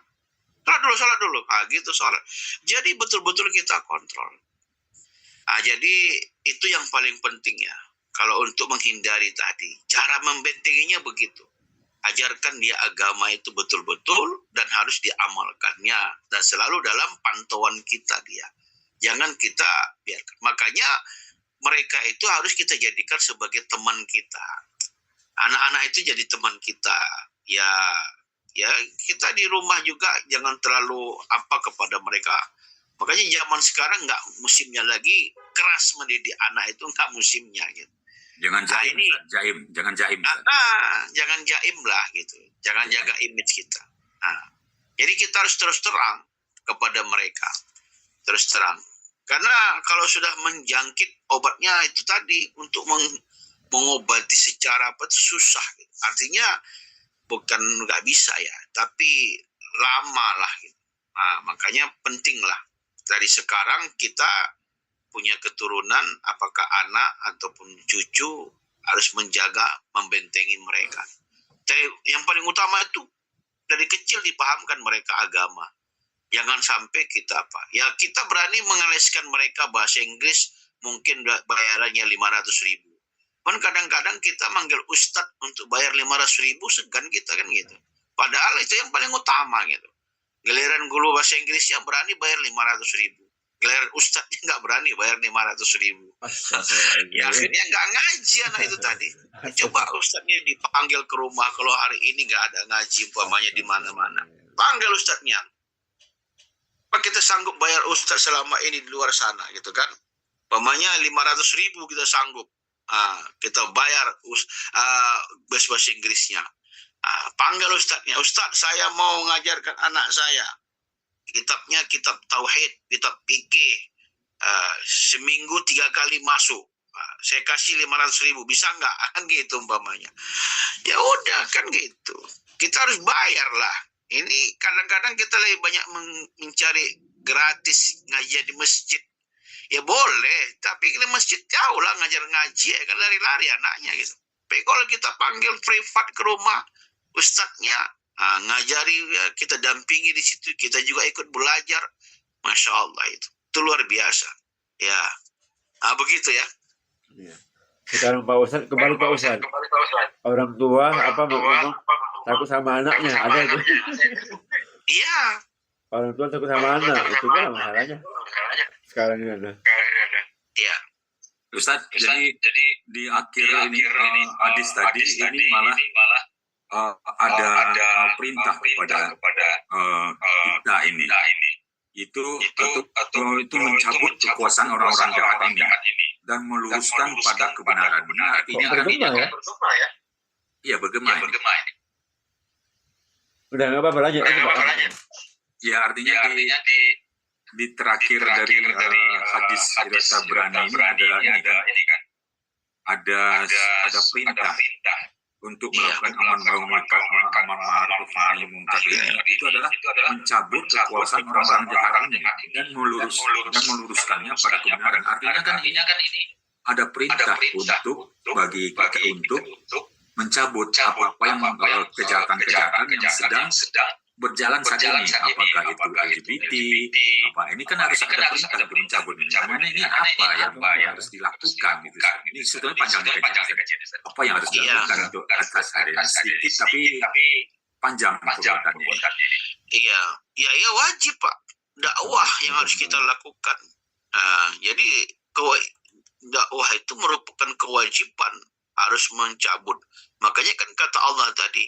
Sholat dulu. Gitu sholat. Jadi betul-betul kita kontrol. Jadi itu yang paling penting ya. Kalau untuk menghindari tadi, cara membentenginya begitu. Ajarkan dia agama itu betul-betul dan harus diamalkannya. Dan selalu dalam pantauan kita dia. Jangan kita biarkan. Makanya mereka itu harus kita jadikan sebagai teman kita. Anak-anak itu jadi teman kita. Ya kita di rumah juga jangan terlalu kepada mereka. Makanya zaman sekarang nggak musimnya lagi keras mendidik anak itu, nggak musimnya gitu. Jangan jaim, jangan jaim. Jangan jaim lah gitu. Jangan jaga image kita. Jadi kita harus terus terang kepada mereka. Terus terang. Karena kalau sudah menjangkit obatnya itu tadi untuk mengobati secara susah. Gitu. Artinya bukan nggak bisa ya, tapi lama lah. Gitu. Makanya penting lah dari sekarang kita punya keturunan, apakah anak ataupun cucu, harus menjaga, membentengi mereka. Jadi yang paling utama itu dari kecil dipahamkan mereka agama. Jangan sampai kita kita berani mengeleskan mereka bahasa Inggris, mungkin bayarannya 500.000. Kan kadang-kadang kita manggil ustadz untuk bayar 500.000, segan kita kan gitu. Padahal itu yang paling utama gitu. Giliran guru bahasa Inggrisnya berani bayar 500.000. Giliran ustadznya nggak berani bayar 500.000. Ya akhirnya nggak ngaji anak itu tadi. Coba ustadznya dipanggil ke rumah, kalau hari ini nggak ada ngaji umpamanya di mana-mana. Panggil ustadznya. Apa kita sanggup bayar ustadz selama ini di luar sana gitu kan? Umpamanya 500.000 kita sanggup. Kita bayar bahasa Inggrisnya. Panggil ustadznya. Ustadz, saya mau ngajarkan anak saya. Kitabnya kitab tauhid, kitab fikih. Seminggu 3 kali masuk. Saya kasih 500.000, bisa nggak? Kan gitu umpamanya. Ya udah kan gitu. Kita harus bayar lah. Ini kadang-kadang kita lebih banyak mencari gratis ngaji di masjid. Ya boleh, tapi di masjid jauh lah ngajar ngaji ya kan, lari-lari anaknya gitu. Tapi kalau kita panggil privat ke rumah, ustadznya ngajari, kita dampingi di situ, kita juga ikut belajar, masya Allah itu luar biasa. Ya, begitu ya. Sekarang Pak Ustadz, kembali Pak Ustadz. Orang tua memang takut sama anaknya, ada itu. Iya. Orang tua takut sama anak, itu kan masalahnya. Sekarang ini ada. Iya. Ustadz, jadi di akhir ini hadis tadi ini malah ada perintah kepada kita ini. Itu mencabut kekuasaan orang-orang jahat ini dan meluruskan pada kebenaran. Artinya bergema ya? Iya, bergema. Udah nggak apa-apa, lanjut. Ya, artinya di terakhir dari hadis Riwayat Tabrani ini ada perintah untuk melakukan amar ma'ruf nahi munkar ini. Itu adalah mencabut kekuasaan orang-orang jahat ini dan meluruskannya pada kebenaran. Artinya kan ini ada perintah bagi kita untuk mencabut apa yang kejahatan-kejahatan yang sedang berjalan saat ini, apakah itu LGBT, ini kan harus ada perintah untuk mencabut. Karena ini apa yang harus dilakukan gitu. Ini sebetulnya panjang dikajian. Apa yang harus dilakukan untuk atas hari ini sedikit tapi panjang perbuatannya. Iya, wajib Pak. dakwah yang harus kita lakukan. Jadi dakwah itu merupakan kewajiban, harus mencabut. Makanya kan kata Allah tadi,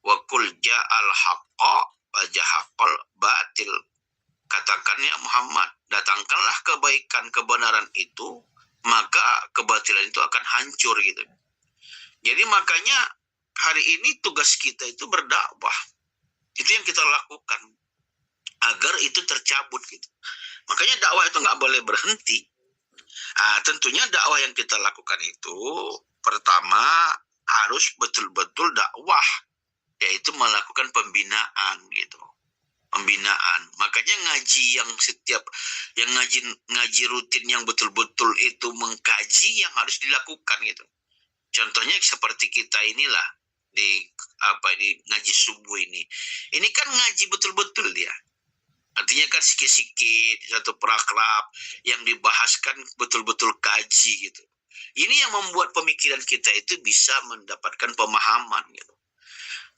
wa qul ja'al haqqa wa jahaqal batil. Katakan ya Muhammad, datangkanlah kebaikan, kebenaran itu, maka kebatilan itu akan hancur gitu. Jadi makanya hari ini tugas kita itu berdakwah. Itu yang kita lakukan agar itu tercabut gitu. Makanya dakwah itu nggak boleh berhenti. Tentunya dakwah yang kita lakukan itu pertama harus betul-betul dakwah, yaitu melakukan pembinaan gitu. Pembinaan. Makanya ngaji yang ngaji rutin yang betul-betul itu mengkaji yang harus dilakukan gitu. Contohnya seperti kita inilah di ngaji subuh ini. Ini kan ngaji betul-betul dia. Artinya kan sikit-sikit satu paragraf yang dibahaskan betul-betul kaji gitu. Ini yang membuat pemikiran kita itu bisa mendapatkan pemahaman gitu.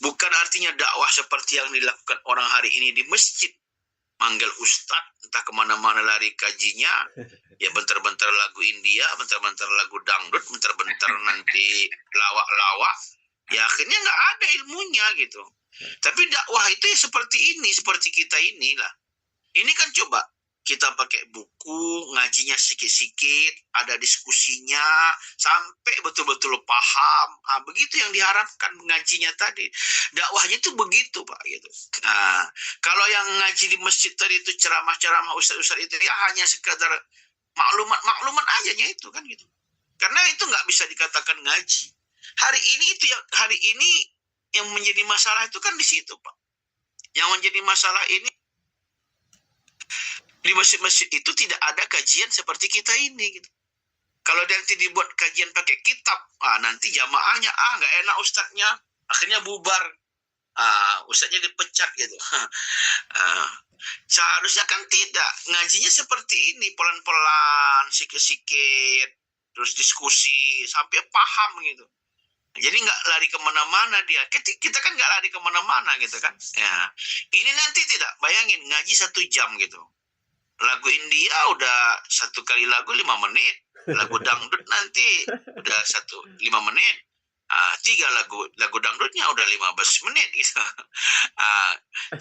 Bukan artinya dakwah seperti yang dilakukan orang hari ini di masjid. Manggil ustadz, entah kemana-mana lari kajinya. Ya bentar-bentar lagu India, bentar-bentar lagu dangdut, bentar-bentar nanti lawak-lawak. Ya akhirnya nggak ada ilmunya gitu. Tapi dakwah itu ya seperti ini, seperti kita inilah. Ini kan coba kita pakai buku, ngajinya sikit-sikit, ada diskusinya, sampai betul-betul paham. Begitu yang diharapkan ngajinya tadi. Dakwahnya itu begitu, Pak. Gitu. Kalau yang ngaji di masjid tadi itu ceramah-ceramah ustaz-ustaz itu ya hanya sekadar maklumat aja itu kan gitu. Karena itu nggak bisa dikatakan ngaji. Hari ini yang menjadi masalah itu kan di situ, Pak. Yang menjadi masalah ini di masjid-masjid itu tidak ada kajian seperti kita ini gitu. Kalau nanti dibuat kajian pakai kitab, nanti jamaahnya nggak enak ustadznya, akhirnya bubar. Ustadznya dipecat gitu. Seharusnya kan tidak. Ngajinya seperti ini, pelan-pelan, sikit-sikit, terus diskusi sampai paham gitu. Jadi nggak lari kemana-mana dia. Kita kan nggak lari kemana-mana gitu kan. Ya. Ini nanti tidak, bayangin ngaji 1 jam gitu. Lagu India udah 1 kali lagu 5 menit. Lagu dangdut nanti udah 5 menit. 3 lagu dangdutnya udah 15 menit gitu.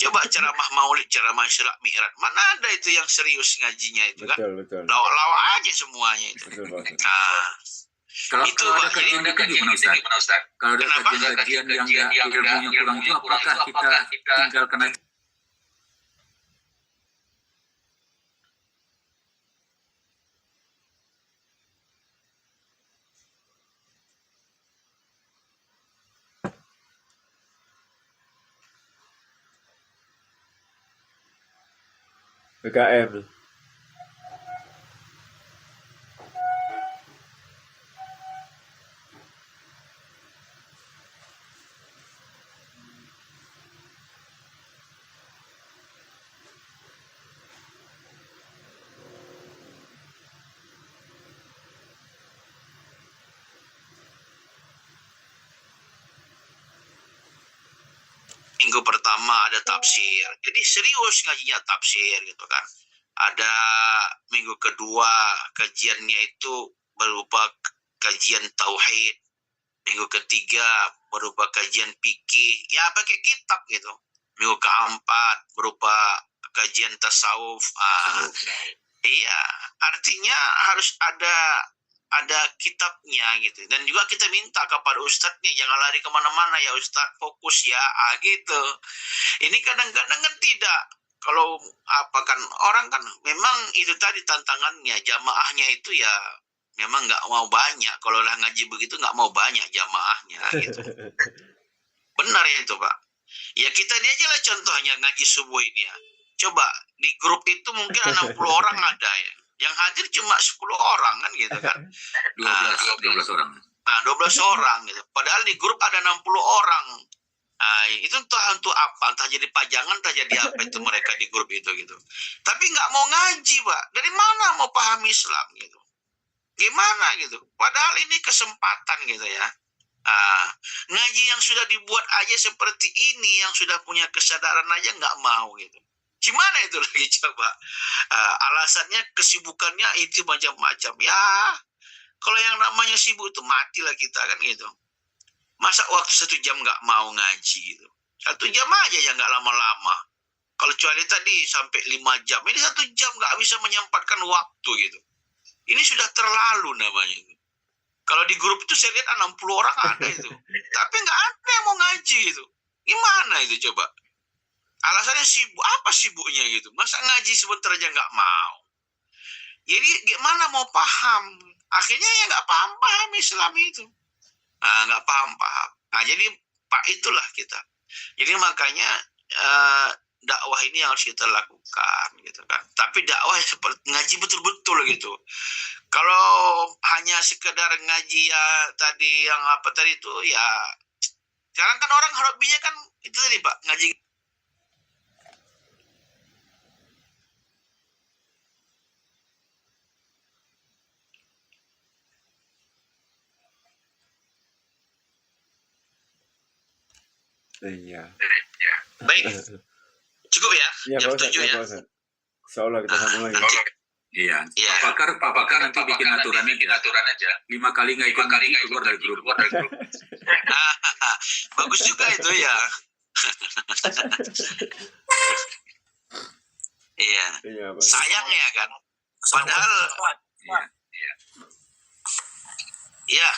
Coba ceramah maulid, ceramah Isra Mi'raj, mana ada itu yang serius ngajinya itu kan? Betul. Lawak-lawak aja semuanya itu. Betul. Kalau Itu, ada Pak, kajian itu gimana Ustaz? Kalau ada kajian yang ilmunya kurang itu apakah kita tinggalkan aja? PKM. Minggu pertama ada tafsir. Jadi serius ngajinya tafsir gitu kan. Ada minggu kedua kajiannya itu berupa kajian tauhid. Minggu ketiga berupa kajian fikih. Ya pakai kitab gitu. Minggu keempat berupa kajian tasawuf. Iya, artinya harus ada kitabnya gitu. Dan juga kita minta kepada ustadznya jangan lari kemana-mana ya ustadz, fokus ya gitu. Ini kadang-kadang kan tidak. Kalau kan orang kan memang itu tadi tantangannya, jamaahnya itu ya memang nggak mau banyak. Kalau lah ngaji begitu nggak mau banyak jamaahnya gitu. Benar ya itu Pak. Ya kita ini aja lah contohnya ngaji subuh ini ya. Coba di grup itu mungkin 60 orang ada ya. Yang hadir cuma 10 orang kan gitu kan. 12 orang. 12 orang gitu. Padahal di grup ada 60 orang. Itu entah untuk apa, entah jadi pajangan, entah jadi apa itu mereka di grup itu gitu. Tapi nggak mau ngaji, Pak. Dari mana mau paham Islam gitu? Gimana gitu? Padahal ini kesempatan gitu ya. Ngaji yang sudah dibuat aja seperti ini, yang sudah punya kesadaran aja nggak mau gitu. Gimana itu lagi coba? Alasannya kesibukannya itu macam-macam. Ya, kalau yang namanya sibuk itu matilah kita kan gitu. Masa waktu 1 jam nggak mau ngaji gitu. 1 jam aja ya nggak lama-lama. Kalau kecuali tadi sampai 5 jam. Ini 1 jam nggak bisa menyempatkan waktu gitu. Ini sudah terlalu namanya itu. Kalau di grup itu saya lihat 60 orang ada itu. Tapi nggak ada yang mau ngaji itu. Gimana itu coba? Alasannya sibuk. Apa sibuknya gitu? Masa ngaji sebentar aja nggak mau? Jadi gimana mau paham? Akhirnya ya nggak paham Islam itu. Nggak paham. Nah, jadi Pak itulah kita. Jadi makanya dakwah ini yang harus kita lakukan gitu kan. Tapi dakwah seperti ngaji betul-betul gitu. Kalau hanya sekedar ngaji ya tadi yang apa tadi itu ya sekarang kan orang hobinya kan itu tadi Pak ngaji. Iya. Baik, cukup ya. Iya Jam Pak Ustadz, 7 ya ya. Pak Ustadz. Insyaallah kita sambung lagi. Nanti. Iya. Iya. Pak Bakar nanti bikin aturan aja. 5 kali nggak ikut keluar dari grup. Bagus juga itu ya. Iya. Iya Pak. Sayang ya kan. Padahal ya.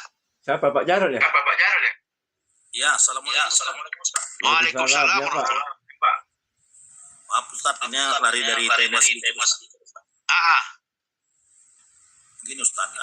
Siapa Pak Jarod ya? Ya, assalamualaikum. Waalaikumsalam ya, Pak. warahmatullahi wabarakatuh. Maaf Ustaz, ini lari dari tema sedikit. Gini Ustaz,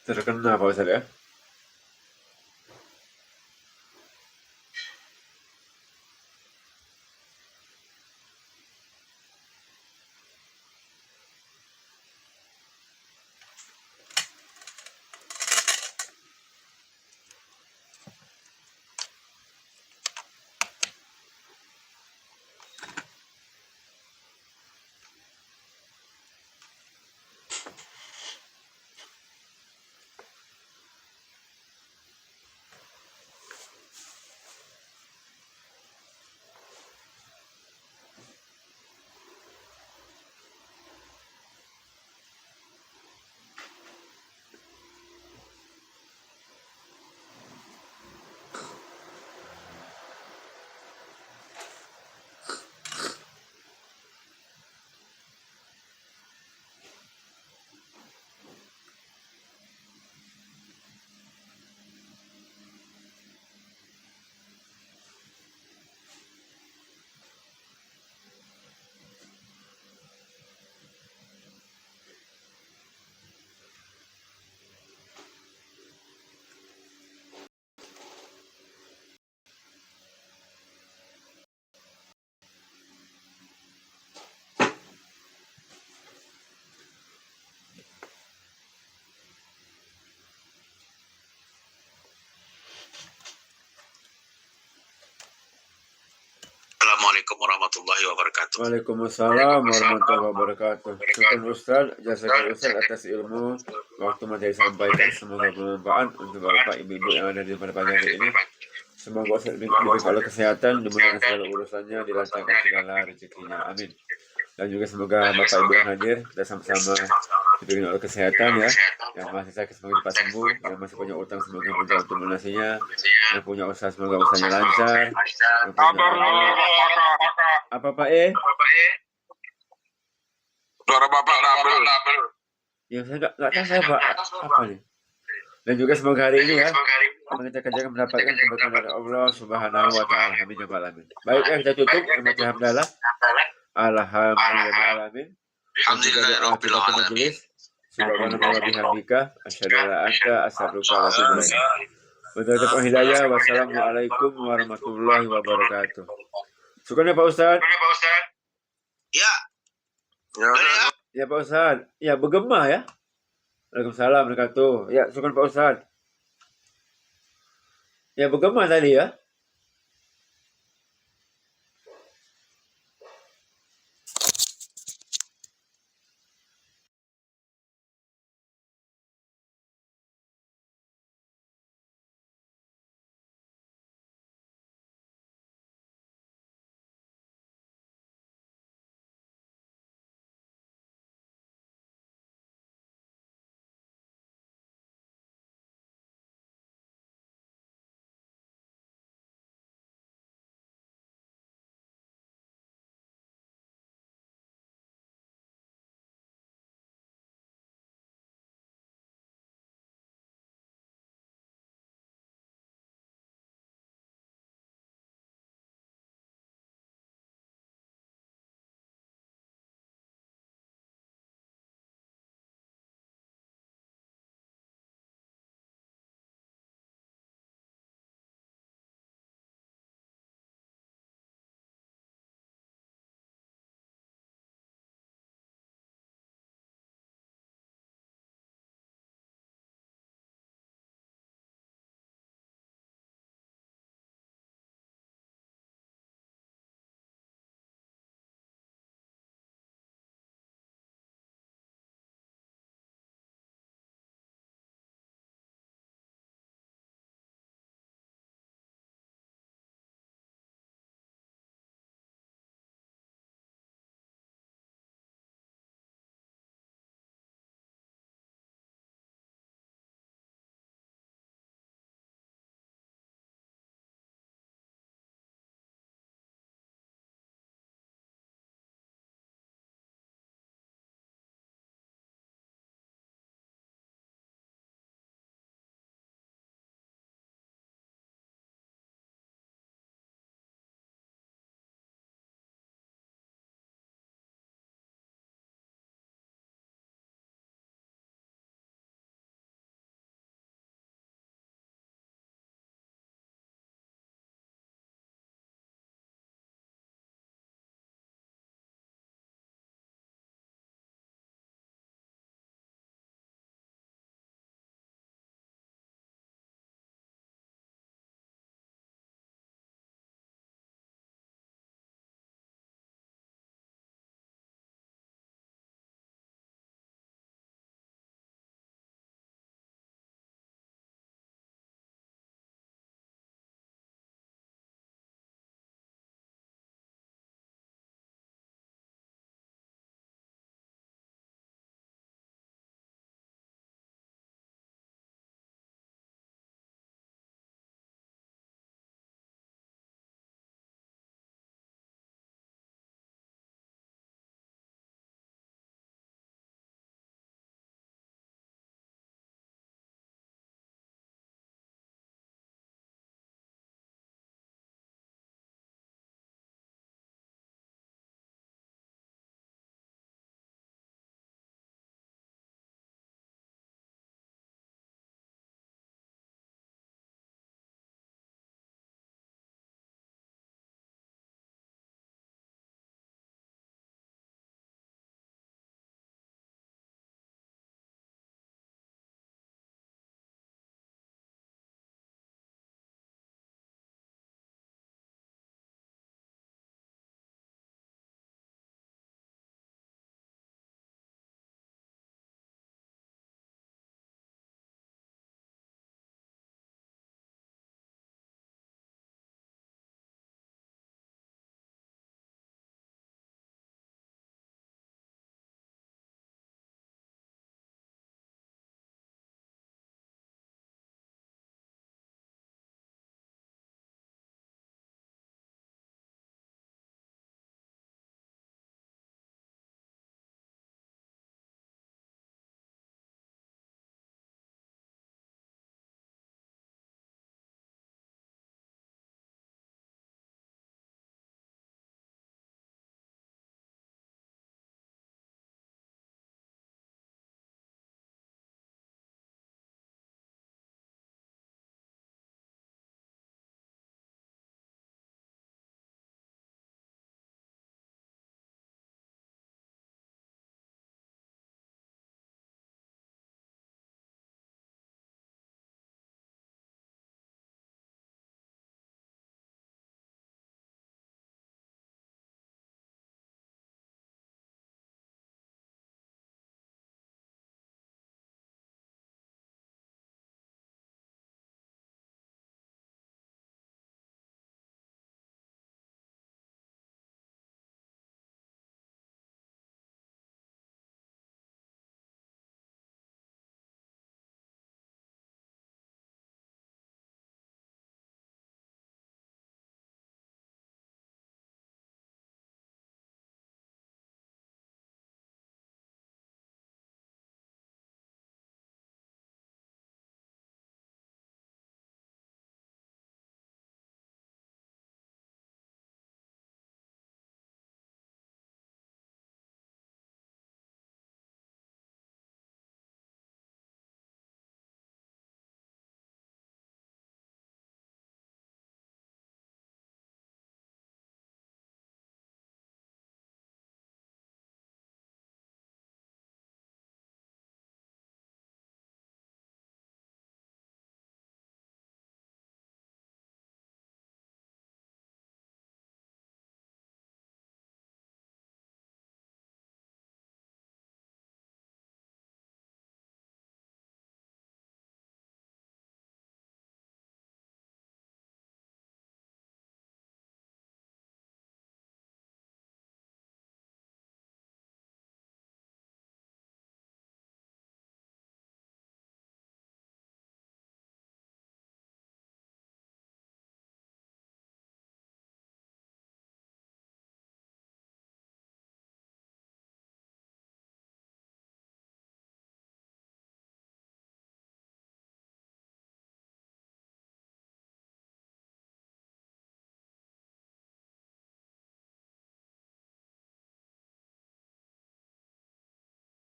Terkena Pak Ustadz ya? Assalamualaikum warahmatullahi wabarakatuh. Waalaikumsalam warahmatullahi wabarakatuh. Syukur Ustaz, jazakallahu Ustaz atas ilmu waktu materi sampaikan. Semoga bermanfaat untuk Bapak Ibu yang ada di pada pagi hari ini. Semoga Ustaz diberi Allah kesehatan, dimudahkan segala urusannya, dilancarkan segala rezekinya. Amin. Dan juga semoga Bapak Ibu yang hadir dan sama-sama diberi Allah kesehatan ya. Yang masih sakit semoga cepat sembuh, yang masih punya utang semoga mudah untuk melunasinya, yang punya usaha semoga usahanya lancar. Yang punya apa Pak Suara Bapak double. Ya saya nggak tahu saya Pak apa nih. Dan juga semoga hari ini ya kita kerjakan mendapatkan keberkahan dari Allah Subhanahu wa taala. Amin ya rabbal alamin. Baik ya kita tutup dengan hamdalah. Alhamdulillahirabbil alamin. Alhamdulillahirabbil alamin. Subhanallah wa bihamdika asyhadu an la ilaha illa anta astaghfiruka wa atubu ilaik. Wabillahi hidayah. Wassalamualaikum warahmatullahi wabarakatuh. Syukur ya Pak Ustaz. Ya. Ya Pak Ustaz. Ya bergema ya. Waalaikumsalam warahmatullahi wabarakatuh. Ya syukur Pak Ustaz. Ya bergema tadi ya.